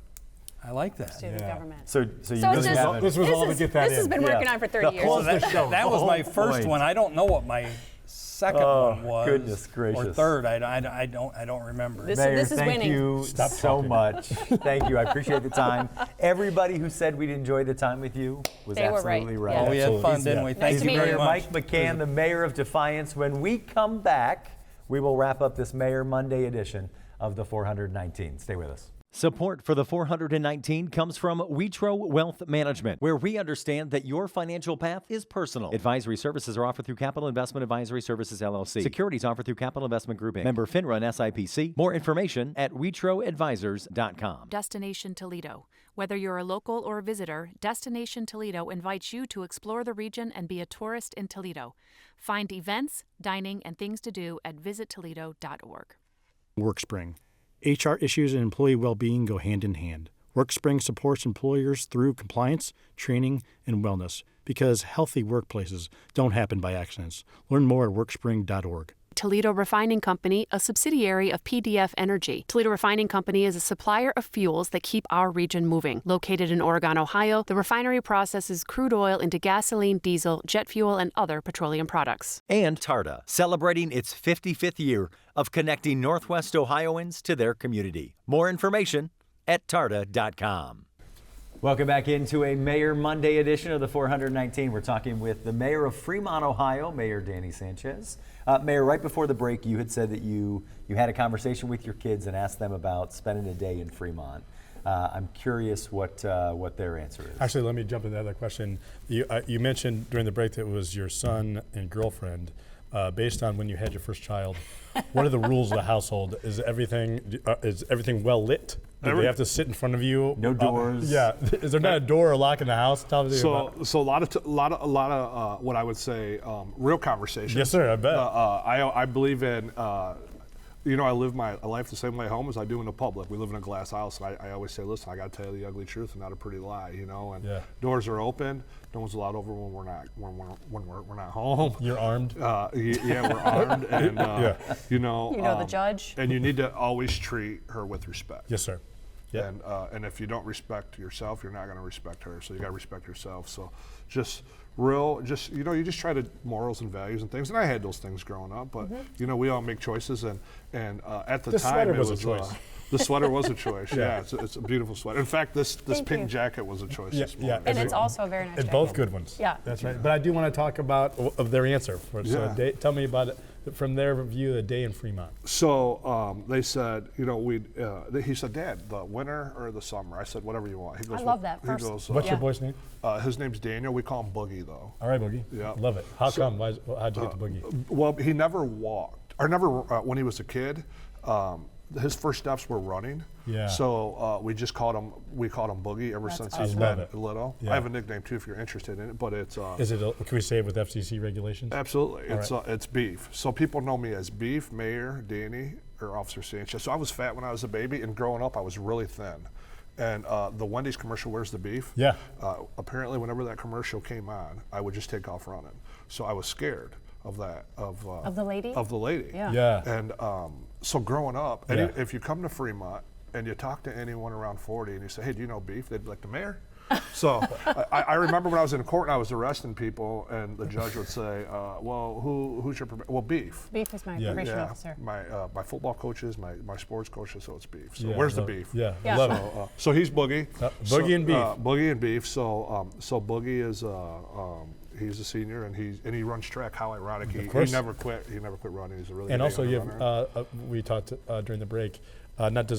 I like that. student government. So you So really it's just, have it. This was all to get that this has in. been Yeah. working on for 30 years. Close the That, show. that was my The first point. one. I don't know what my second one was. goodness Or gracious. third. I don't remember. Mayor, This is thank winning. you Stop so talking. much. Thank you. I appreciate the time. Everybody who said we'd enjoy the time with you was They were right. absolutely right. Yeah. Oh, we had fun, Absolutely. didn't we? Yeah. Thank Nice you to meet very you. much. Mike McCann, the mayor of Defiance. When we come back, we will wrap up this Mayor Monday edition of the 419. Stay with us. Support for the 419 comes from Witro Wealth Management, where we understand that your financial path is personal. Advisory services are offered through Capital Investment Advisory Services, LLC. Securities offered through Capital Investment Group, Inc. Member FINRA and SIPC. More information at WitroAdvisors.com. Destination Toledo. Whether you're a local or a visitor, Destination Toledo invites you to explore the region and be a tourist in Toledo. Find events, dining, and things to do at visittoledo.org. WorkSpring. HR issues and employee well-being go hand in hand. WorkSpring supports employers through compliance, training, and wellness because healthy workplaces don't happen by accidents. Learn more at workspring.org. Toledo Refining Company, a subsidiary of PDF Energy. Toledo Refining Company is a supplier of fuels that keep our region moving. Located in Oregon, Ohio, the refinery processes crude oil into gasoline, diesel, jet fuel, and other petroleum products. And TARTA, celebrating its 55th year of connecting Northwest Ohioans to their community. More information at tarta.com. Welcome back into a Mayor Monday edition of the 419. We're talking with the mayor of Fremont, Ohio, Mayor Danny Sanchez. Mayor, right before the break, you had said that you had a conversation with your kids and asked them about spending a day in Fremont. I'm curious what their answer is. Actually, let me jump into that question. You mentioned during the break that it was your son and girlfriend. Based on when you had your first child, what are the rules of the household? Is everything well lit? Do they have to sit in front of you? No doors. Yeah. Is there not a door or lock in the house? Tell me about. So a lot of what I would say real conversation. Yes, sir. I bet. I believe in. I live my life the same way at home as I do in the public. We live in a glass house, and I always say, listen, I got to tell you the ugly truth and not a pretty lie, And doors are open. No one's allowed over when we're not home. You're armed. Yeah, we're armed, and the judge. And you need to always treat her with respect. Yes, sir. Yeah. And if you don't respect yourself, you're not going to respect her. So you got to respect yourself. So you just try to morals and values and things. And I had those things growing up, but we all make choices. And at the time, sweater it was a choice. The sweater was a choice. Yeah, it's a beautiful sweater. In fact, this pink jacket was a choice. This morning. And it's also a very nice And jacket. both good ones. Yeah. That's right. But I do want to talk about their answer. Tell me about it from their view, a day in Fremont. So they said, he said, Dad, the winter or the summer? I said, whatever you want. He goes, I love that. He goes, What's your boy's name? His name's Daniel. We call him Boogie, though. All right, Boogie. Yeah. Love it. How come? How'd you get to Boogie? Well, he never walked. Or never, when he was a kid, his first steps were running. Yeah. So we called him Boogie ever since he's been little. Yeah. I have a nickname too if you're interested in it, but it's. Can we say it with FCC regulations? Absolutely. All It's Beef. So people know me as Beef, Mayor, Danny, or Officer Sanchez. So I was fat when I was a baby, and growing up I was really thin. And the Wendy's commercial, Where's the Beef? Yeah. Apparently, whenever that commercial came on, I would just take off running. So I was scared of that. Of the lady? Of the lady. Yeah. Yeah. And so growing up, if you come to Fremont and you talk to anyone around 40 and you say, hey, do you know Beef? They'd be like, the mayor? So I remember when I was in court and I was arresting people, and the judge would say, "Well, who's your beef?" Beef is my probation officer. My football coaches, my sports coaches, so it's beef. So Yeah, where's the beef? Yeah, love it. So he's Boogie. Boogie and beef. Boogie and beef. So Boogie is he's a senior and he runs track. How ironic! He never quit. He never quit running. He's a really and also you runner. have we talked during the break. Not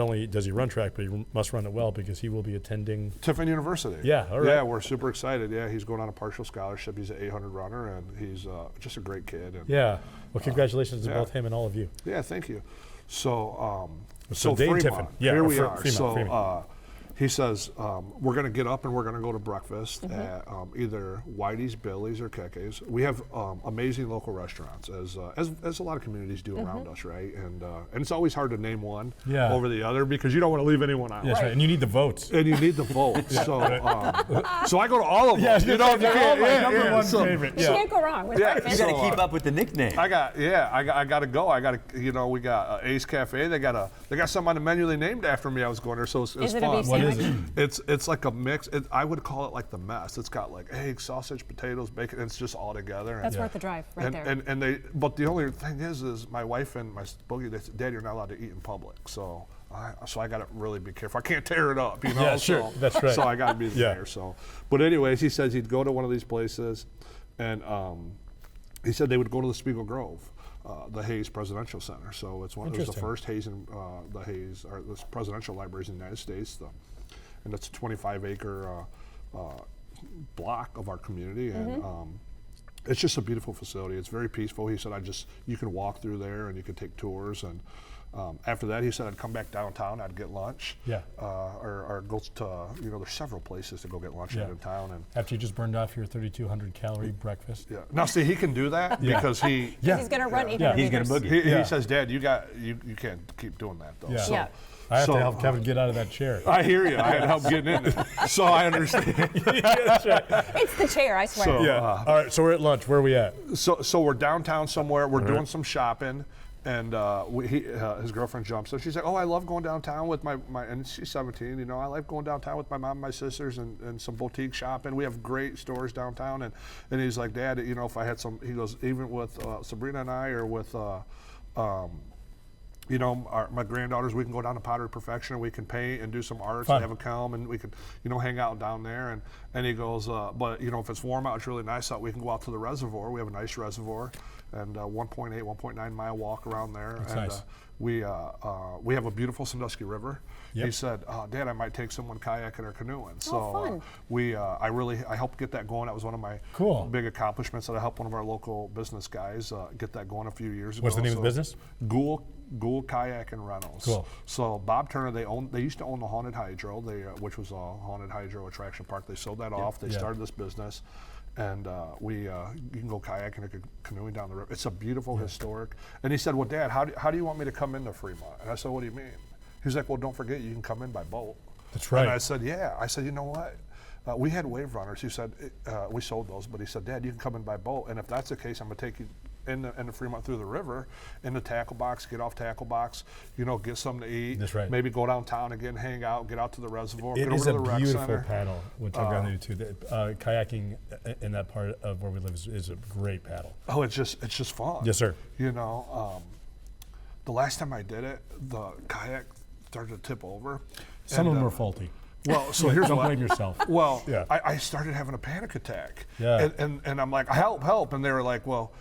only does he run track, but he must run it well because he will be attending Tiffin University. Yeah, all right. Yeah, we're super excited. Yeah, he's going on a partial scholarship. He's an 800 runner, and he's just a great kid. And, yeah. Well, congratulations to both him and all of you. Yeah, thank you. So Dave Fremont, Tiffin. Yeah, here we are. Fremont. He says, we're going to get up and we're going to go to breakfast at either Whitey's, Billy's, or Keke's. We have amazing local restaurants, as a lot of communities do around us, right? And it's always hard to name one over the other because you don't want to leave anyone out. Yes, right. And you need the votes. And you need the votes. So I go to all of them. Yes, you know, my number one favorite. You can't go wrong with breakfast. You got to keep up with the nickname. I got to go. I got to, we got Ace Cafe. They got something on the menu they named after me. I was going there, so it's fun. Is it a beef sandwich? It's like a mix. I would call it like the mess. It's got like eggs, sausage, potatoes, bacon. It's just all together. That's worth the drive, right there. But the only thing is my wife and my Boogie, they said, "Dad, you're not allowed to eat in public." So I got to really be careful. I can't tear it up, you know. Yeah, sure. That's right. So I got to be there. So, but anyways, he says he'd go to one of these places, and he said they would go to the Spiegel Grove. The Hayes Presidential Center. So it was the first Hayes in the presidential libraries in the United States. And it's a 25-acre block of our community, and it's just a beautiful facility. It's very peaceful. He said, you can walk through there and you can take tours. And after that, he said I'd come back downtown. I'd get lunch. Yeah. Or go to there's several places to go get lunch in town. And after you just burned off your 3,200 calorie breakfast. Yeah. Now see, he can do that because he's going to run 800 He's going to boogie. He says, Dad, you can't keep doing that though. Yeah. So, I have to help Kevin get out of that chair. I hear you. I had help getting in it, so I understand. That's right. It's the chair, I swear. So, all right, so we're at lunch. Where are we at? So we're downtown somewhere. We're doing some shopping, and his girlfriend jumps in. She's like, "Oh, I love going downtown with my and she's 17. I like going downtown with my mom and my sisters and some boutique shopping. We have great stores downtown." And he's like, "Dad, if I had some," he goes, "even with Sabrina and I, or with my granddaughters, we can go down to Pottery Perfection and we can paint and do some arts and have a calm and we can, hang out down there." And he goes, but if it's warm out, it's really nice out. We can go out to the reservoir. We have a nice reservoir and 1.9 mile walk around there. That's and nice. We have a beautiful Sandusky River. Yep. He said, "Dad, I might take someone kayaking or canoeing." So fun. I helped get that going. That was one of my big accomplishments, that I helped one of our local business guys get that going a few years ago. What's the name of the business? Gould Kayak and Rentals. Cool. So Bob Turner, they used to own the Haunted Hydro, which was a haunted hydro attraction park. They sold that off. They started this business, and you can go kayaking or canoeing down the river. It's a beautiful, historic. And he said, "Well, Dad, how do you want me to come into Fremont?" And I said, "What do you mean?" He's like, "Well, don't forget you can come in by boat." That's right. And I said, "Yeah." I said, "You know what? We had wave runners." He said, "We sold those," but he said, "Dad, you can come in by boat, and if that's the case, I'm gonna take you in the Fremont through the river, in the tackle box, get off tackle box, get something to eat. That's right. Maybe go downtown again, hang out, get out to the reservoir, It get is over to a the rec beautiful center. paddle, which I've gone into too. Kayaking in that part of where we live is a great paddle. Oh, it's just fun. Yes, sir. The last time I did it, the kayak started to tip over. Some of them are faulty. Well, so here's don't what blame yourself. Well, Yeah. I started having a panic attack. Yeah. And I'm like, help. And they were like, well,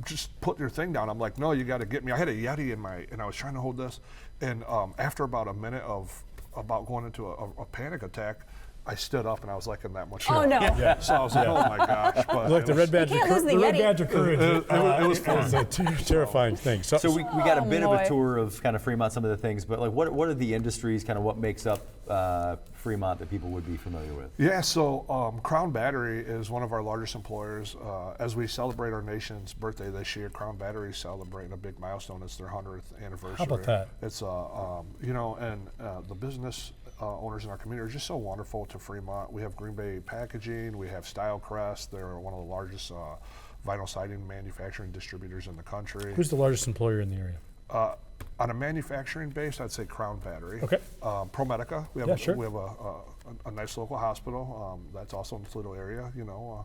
just put your thing down. I'm like, no, you got to get me. I had a Yeti and I was trying to hold this. And after about a minute of about going into a panic attack, I stood up and I was like in that much. Oh, no. Yeah. So I was like, oh my gosh. But Look, the red badge of courage. It was fun. It's a terrifying thing. So we got a bit of a tour of kind of Fremont, some of the things, but like what are the industries, kind of what makes up Fremont that people would be familiar with? Yeah, so Crown Battery is one of our largest employers. As we celebrate our nation's birthday this year, Crown Battery is celebrating a big milestone. It's their 100th anniversary. How about that? It's the business owners in our community are just so wonderful to Fremont. We have Green Bay Packaging, we have Stylecrest. They're one of the largest vinyl siding manufacturing distributors in the country. Who's the largest employer in the area? On a manufacturing base, I'd say Crown Battery. Okay. ProMedica. We have a a nice local hospital that's also in the Toledo area, you know,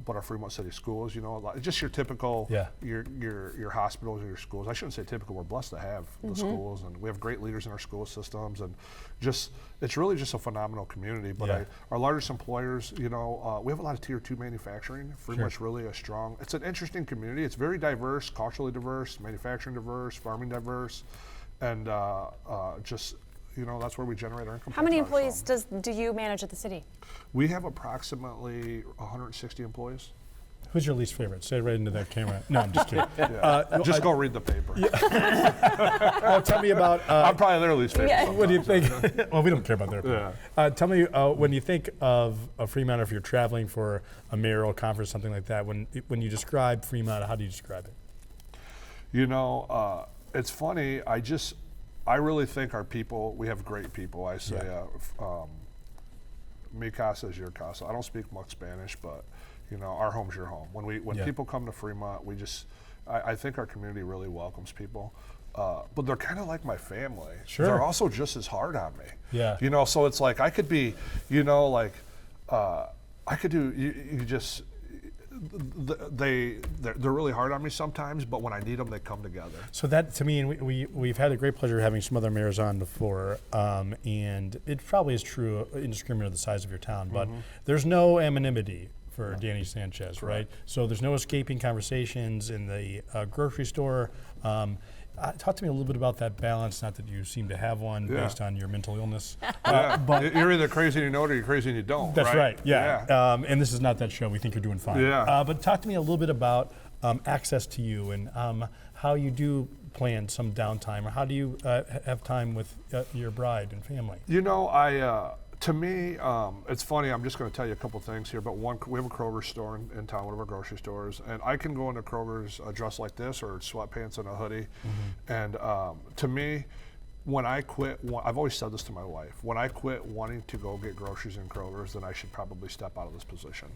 but our Fremont City schools, you know, just your typical, your hospitals or your schools. I shouldn't say typical, we're blessed to have the schools, and we have great leaders in our school systems, and just, it's really just a phenomenal community. But our largest employers, you know, we have a lot of tier 2 manufacturing. Fremont's really a strong, it's an interesting community. It's very diverse, culturally diverse, manufacturing diverse, farming diverse, and just, you know, that's where we generate our income. How many employees do you manage at the city? We have approximately 160 employees. Who's your least favorite? Say it right into that camera. No, I'm just kidding. Just go read the paper. Well, tell me about. I'm probably their least favorite. What do you think? Well, we don't care about their opinion. Tell me, when you think of Fremont, if you're traveling for a mayoral conference, something like that, when you describe Fremont, how do you describe it? You know, it's funny. I really think our people, we have great people. I say, mi casa is your casa. I don't speak much Spanish, but you know, our home's your home. When people come to Fremont, I think our community really welcomes people. But they're kind of like my family. Sure. They're also just as hard on me. Yeah. You know, so it's like I could be, you know, like I could do. They're really hard on me sometimes, but when I need them, they come together. So that, to me, and we've had a great pleasure having some other mayors on before, and it probably is true indiscriminate of the size of your town, but there's no anonymity for Danny Sanchez, right? So there's no escaping conversations in the grocery store. Talk to me a little bit about that balance, not that you seem to have one based on your mental illness. But you're either crazy and you know it or you're crazy and you don't. That's right, and this is not that show. We think you're doing fine. But talk to me a little bit about access to you and how you do plan some downtime, or how do you have time with your bride and family? You know, to me, it's funny, I'm just going to tell you a couple things here, but one, we have a Kroger store in town, one of our grocery stores, and I can go into Kroger's dressed like this or sweatpants and a hoodie, and to me, when I quit, I've always said this to my wife, when I quit wanting to go get groceries in Kroger's, then I should probably step out of this position.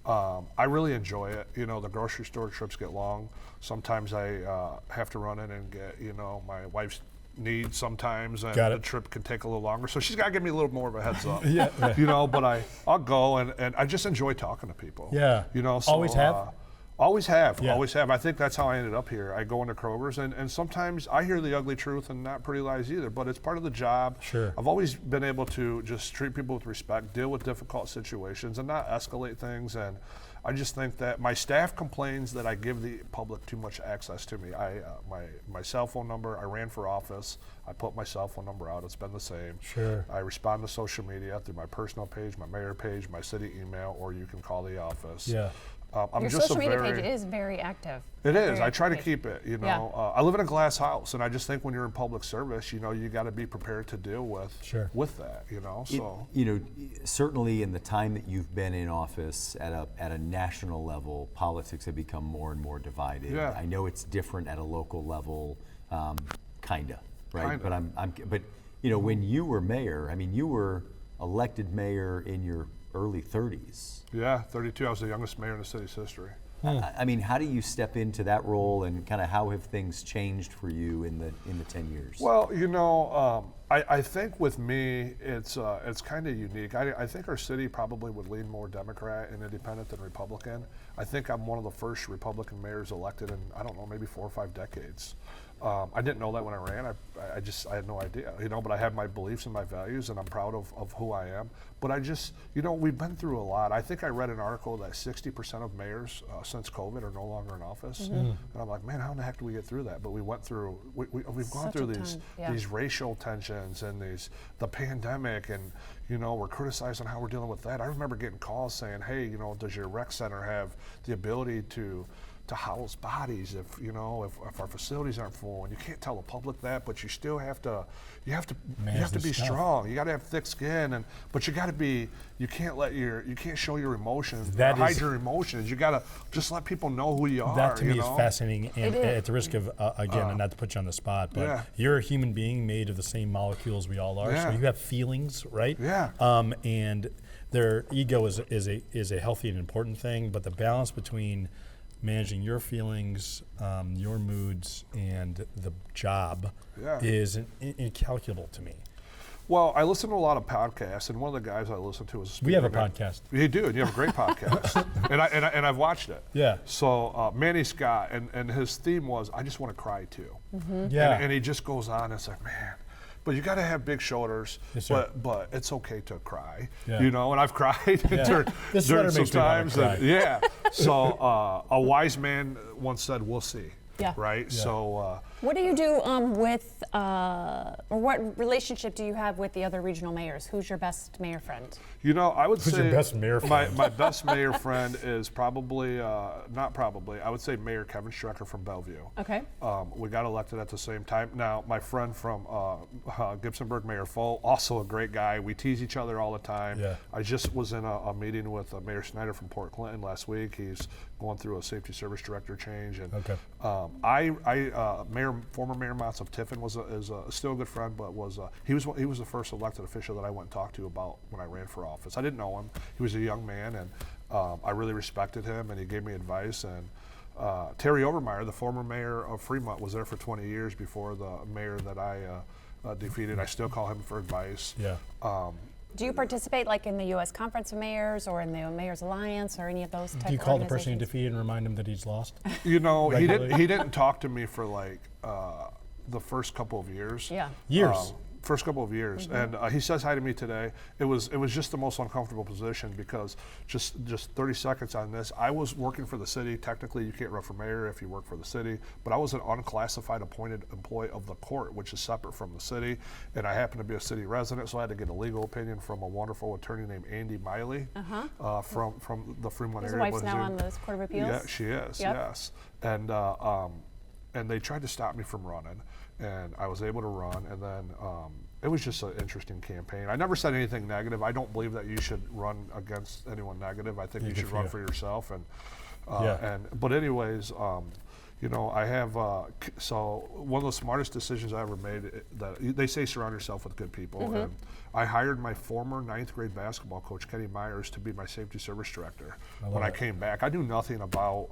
I really enjoy it. You know, the grocery store trips get long. Sometimes I have to run in and get, you know, my wife's needs sometimes, and the trip can take a little longer. So she's got to give me a little more of a heads up. You know, but I'll go and I just enjoy talking to people. You know, so, always have? Always have, always have. I think that's how I ended up here. I go into Kroger's and sometimes I hear the ugly truth and not pretty lies either, but it's part of the job. Sure. I've always been able to just treat people with respect, deal with difficult situations and not escalate things, and I just think that my staff complains that I give the public too much access to me. My cell phone number, I ran for office, I put my cell phone number out, it's been the same. Sure. I respond to social media through my personal page, my mayor page, my city email, or you can call the office. Your social media page is very active. It is. I try to keep it, you know. I live in a glass house, and I just think when you're in public service, you know, you got to be prepared to deal with that, you know. So you know, certainly in the time that you've been in office at a national level, politics have become more and more divided. I know it's different at a local level, kinda, right? Kinda. But you know, when you were mayor, I mean, you were elected mayor in your early 30s. Yeah, 32. I was the youngest mayor in the city's history. I mean, how do you step into that role, and kind of how have things changed for you in the 10 years? Well, you know, I think with me, it's kind of unique. I think our city probably would lean more Democrat and independent than Republican. I think I'm one of the first Republican mayors elected in, I don't know, maybe 4 or 5 decades. I didn't know that when I ran. I had no idea, you know, but I have my beliefs and my values, and I'm proud of who I am. But I just, you know, we've been through a lot. I think I read an article that 60% of mayors since COVID are no longer in office. And I'm like, man, how in the heck do we get through that? But we went through, we've gone through these racial tensions and the pandemic, and, you know, we're criticized on how we're dealing with that. I remember getting calls saying, hey, you know, does your rec center have the ability to house bodies if, you know, if our facilities aren't full? And you can't tell the public that, but you still have to be strong. You got to have thick skin, but you got to be, you can't show your emotions, hide your emotions. You got to just let people know who you are. That to me is fascinating, and at the risk of, again, and not to put you on the spot, but you're a human being made of the same molecules we all are, so you have feelings, right? And their ego is a healthy and important thing, but the balance between managing your feelings, your moods, and the job is incalculable to me. Well, I listen to a lot of podcasts, and one of the guys I listen to is a speaker. We have a guy. podcast. You do, and you have a great podcast. and I've watched it. Yeah. So Manny Scott, and his theme was, I just want to cry too. Yeah. And he just goes on, and it's like, man, but you got to have big shoulders, Yes, sir. but it's okay to cry, Yeah. you know, and I've cried during This sweater some makes me wanna times. cry. Yeah. So a wise man once said, we'll see. Yeah. Right? Yeah. So What do you do with, or what relationship do you have with the other regional mayors? Who's your best mayor friend? you know, I would Who's say your best mayor friend? my best mayor friend is probably, not probably, I would say Mayor Kevin Strecker from Bellevue. Okay. We got elected at the same time. Now, my friend from Gibsonburg, Mayor Foe, also a great guy. We tease each other all the time. Yeah. I just was in a meeting with Mayor Snyder from Port Clinton last week. He's going through a safety service director change. And former Mayor Motz of Tiffin is still a good friend, but he was the first elected official that I went and talked to about when I ran for office. I didn't know him. He was a young man, and I really respected him, and he gave me advice. And Terry Overmeyer, the former mayor of Fremont, was there for 20 years before the mayor that I defeated. I still call him for advice. Yeah. Do you participate like in the U.S. Conference of Mayors or in the Mayors Alliance or any of those type of Do you call the person you organizations? defeat and remind him that he's lost? You know, he Regularly? didn't talk to me for like the first couple of years. Yeah. Years. First couple of years, and he says hi to me today. It was just the most uncomfortable position because just 30 seconds on this. I was working for the city. Technically, you can't run for mayor if you work for the city, but I was an unclassified appointed employee of the court, which is separate from the city, and I happen to be a city resident, so I had to get a legal opinion from a wonderful attorney named Andy Miley from the Fremont His area. wife's now on the Court of Appeals? Yeah, she is. Yep. Yes, and they tried to stop me from running. And I was able to run, and then it was just an interesting campaign. I never said anything negative. I don't believe that you should run against anyone negative. I think you should run for yourself. But anyways, you know, I have so one of the smartest decisions I ever made. That they say surround yourself with good people, and I hired my former 9th grade basketball coach Kenny Myers to be my safety service director when I came back. I knew nothing about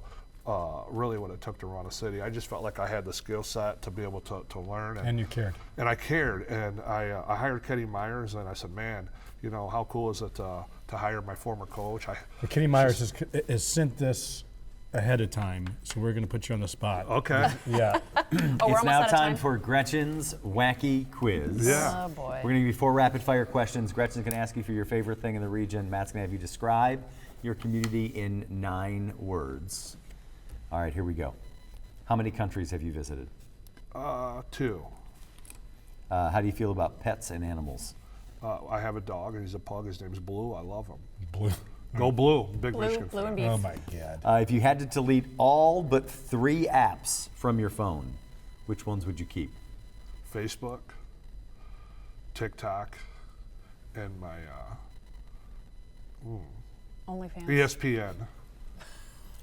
really what it took to run a city. I just felt like I had the skill set to be able to learn. And you cared. And I cared. And I hired Kenny Myers, and I said, man, you know, how cool is it to hire my former coach? Well, Kenny Myers has sent this ahead of time, so we're going to put you on the spot. Okay. Yeah. It's now time for Gretchen's Wacky Quiz. Yeah. Oh, boy. We're going to give you 4 rapid fire questions. Gretchen's going to ask you for your favorite thing in the region. Matt's going to have you describe your community in 9 words. All right, here we go. How many countries have you visited? 2. How do you feel about pets and animals? I have a dog, and he's a pug. His name's Blue. I love him. Blue. Go Blue. Big Blue, Michigan blue fan. and beef. Oh my God. If you had to delete all but 3 apps from your phone, which ones would you keep? Facebook, TikTok, and my OnlyFans. ESPN.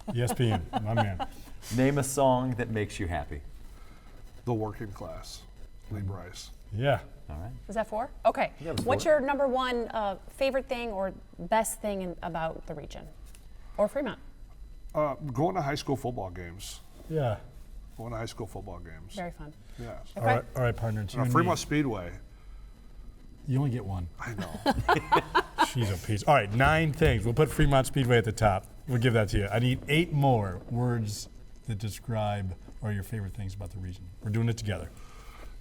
ESPN, my man. Name a song that makes you happy. The Working Class. Lee Bryce. Yeah. All right. Is that 4? Okay. Yeah, it was What's 4. your number one favorite thing or best thing about the region or Fremont? Going to high school football games. Yeah. Going to high school football games. Very fun. Yes. Okay. All right, partner. It's you and Fremont me. Speedway. You only get one. I know. She's a piece. All right, 9 things. We'll put Fremont Speedway at the top. We'll give that to you. I need 8 more words that describe or your favorite things about the region. We're doing it together.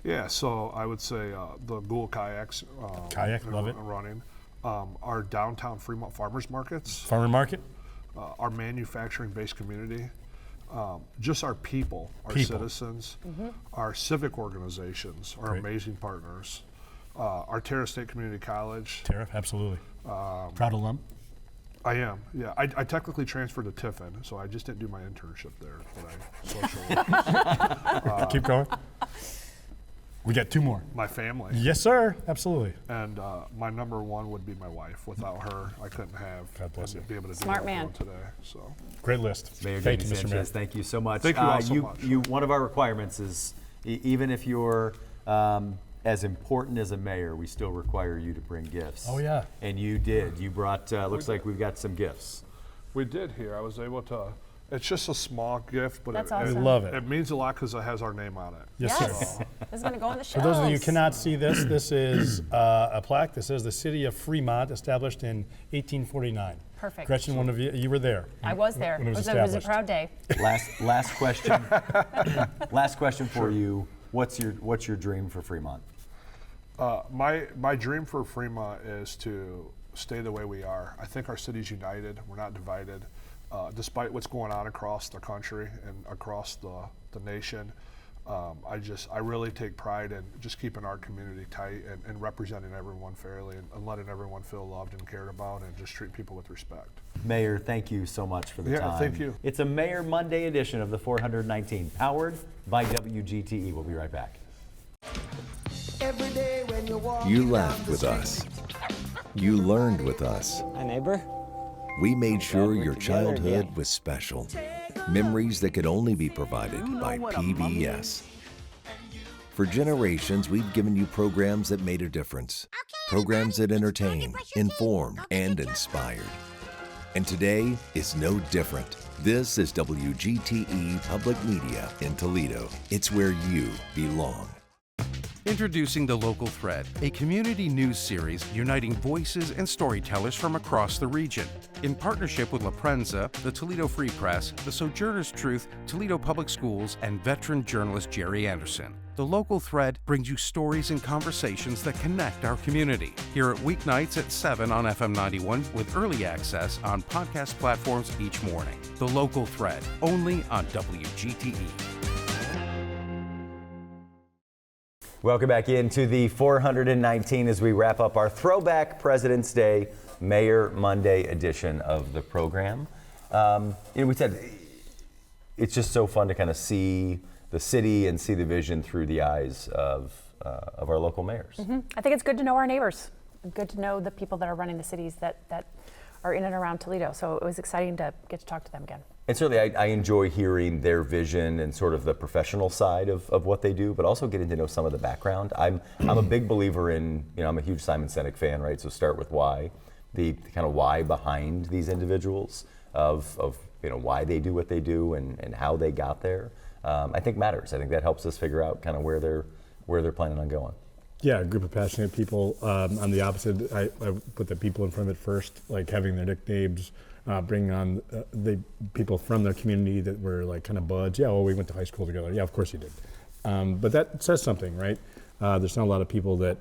Yeah, so I would say the Gould kayaks. Kayak, love it. Running. Our downtown Fremont farmers markets. Farmer market? Our manufacturing-based community. Just our people, our citizens, our civic organizations, our amazing partners. Our Terra State Community College. Terra, absolutely. Proud alum? I am, yeah. I technically transferred to Tiffin, so I just didn't do my internship there, but I social work. Keep going. We got 2 more. My family. Yes, sir. Absolutely. And my number 1 would be my wife. Without her, I couldn't have be able to Smart do what man. I'm doing today. So. Great list. Mayor Thank you, Danny Mr. Mayor. Sanchez, thank you so much. Thank you all so much. One of our requirements is even if you're as important as a mayor, we still require you to bring gifts. Oh, yeah. And you did. You brought, looks like we've got some gifts. We did here. I was able to It's just a small gift, but That's it, awesome. We love it. it means a lot because it has our name on it. Yes, Yes. sir. This is going to go on the For shelves. those of you who cannot see this, this is a plaque that says the city of Fremont, established in 1849. Perfect. Gretchen, one of you were there. I was there. When It it was was a established. proud day. Last question. Last question for you. What's your dream for Fremont? My dream for Fremont is to stay the way we are. I think our city's united. We're not divided. Despite what's going on across the country and across the nation, I really take pride in just keeping our community tight and representing everyone fairly and letting everyone feel loved and cared about and just treat people with respect. Mayor, thank you so much for the time. Yeah, thank you. It's a Mayor Monday edition of the 419, powered by WGTE. We'll be right back. You laughed with us. You learned with us. Hi, neighbor. We made sure your childhood was special. Memories that could only be provided by PBS. For generations, we've given you programs that made a difference. Programs that entertained, informed, and inspired. And today is no different. This is WGTE Public Media in Toledo. It's where you belong. Introducing The Local Thread, a community news series uniting voices and storytellers from across the region. In partnership with La Prensa, the Toledo Free Press, the Sojourner's Truth, Toledo Public Schools, and veteran journalist Jerry Anderson. The Local Thread brings you stories and conversations that connect our community. Hear it weeknights at 7 on FM 91 with early access on podcast platforms each morning. The Local Thread, only on WGTE. Welcome back into the 419 as we wrap up our Throwback President's Day Mayor Monday edition of the program. We said it's just so fun to kind of see the city and see the vision through the eyes of our local mayors. Mm-hmm. I think it's good to know our neighbors. Good to know the people that are running the cities that are in and around Toledo. So it was exciting to get to talk to them again. And certainly I enjoy hearing their vision and sort of the professional side of what they do, but also getting to know some of the background. I'm a big believer in, I'm a huge Simon Sinek fan, right? So start with why, the kind of why behind these individuals of why they do what they do and how they got there, I think matters. I think that helps us figure out kind of where they're planning on going. Yeah, a group of passionate people. On the opposite, I put the people in front of it first, like having their nicknames, bringing on the people from their community that were like kind of buds. Yeah, well, we went to high school together. Yeah, of course you did. But that says something, right? There's not a lot of people that,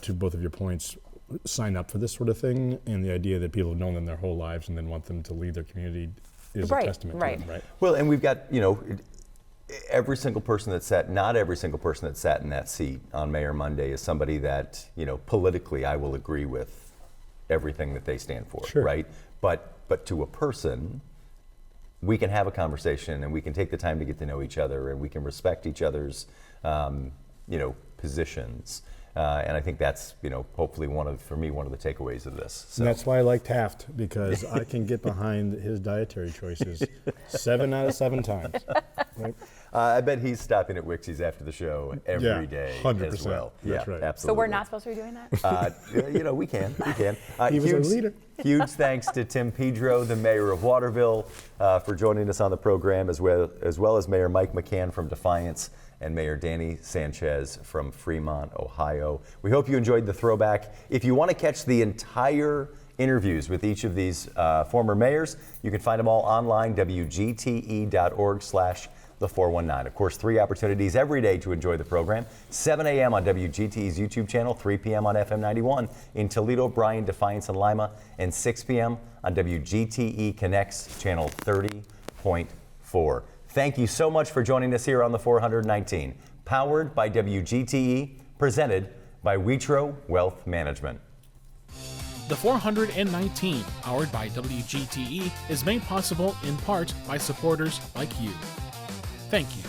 to both of your points, sign up for this sort of thing, and the idea that people have known them their whole lives and then want them to lead their community is a testament to them, right? Well, and we've got, every single person that sat, not every single person that sat in that seat on Mayor Monday is somebody that, politically I will agree with everything that they stand for, Sure. right? But to a person, we can have a conversation and we can take the time to get to know each other and we can respect each other's, positions. And I think that's, hopefully for me, one of the takeaways of this. So. And that's why I like Taft, because I can get behind his dietary choices 7 out of 7 times. Right? I bet he's stopping at Wixie's after the show every day 100%. as well. That's right. Absolutely. So we're not supposed to be doing that? We can. He was our leader. Huge thanks to Tim Pedro, the mayor of Waterville, for joining us on the program, as well as Mayor Mike McCann from Defiance and Mayor Danny Sanchez from Fremont, Ohio. We hope you enjoyed the throwback. If you want to catch the entire interviews with each of these former mayors, you can find them all online, wgte.org/the419. Of course, 3 opportunities every day to enjoy the program. 7 a.m. on WGTE's YouTube channel, 3 p.m. on FM 91 in Toledo, Bryan, Defiance, and Lima, and 6 p.m. on WGTE Connects channel 30.4. Thank you so much for joining us here on the 419, powered by WGTE, presented by Witro Wealth Management. The 419, powered by WGTE, is made possible in part by supporters like you. Thank you.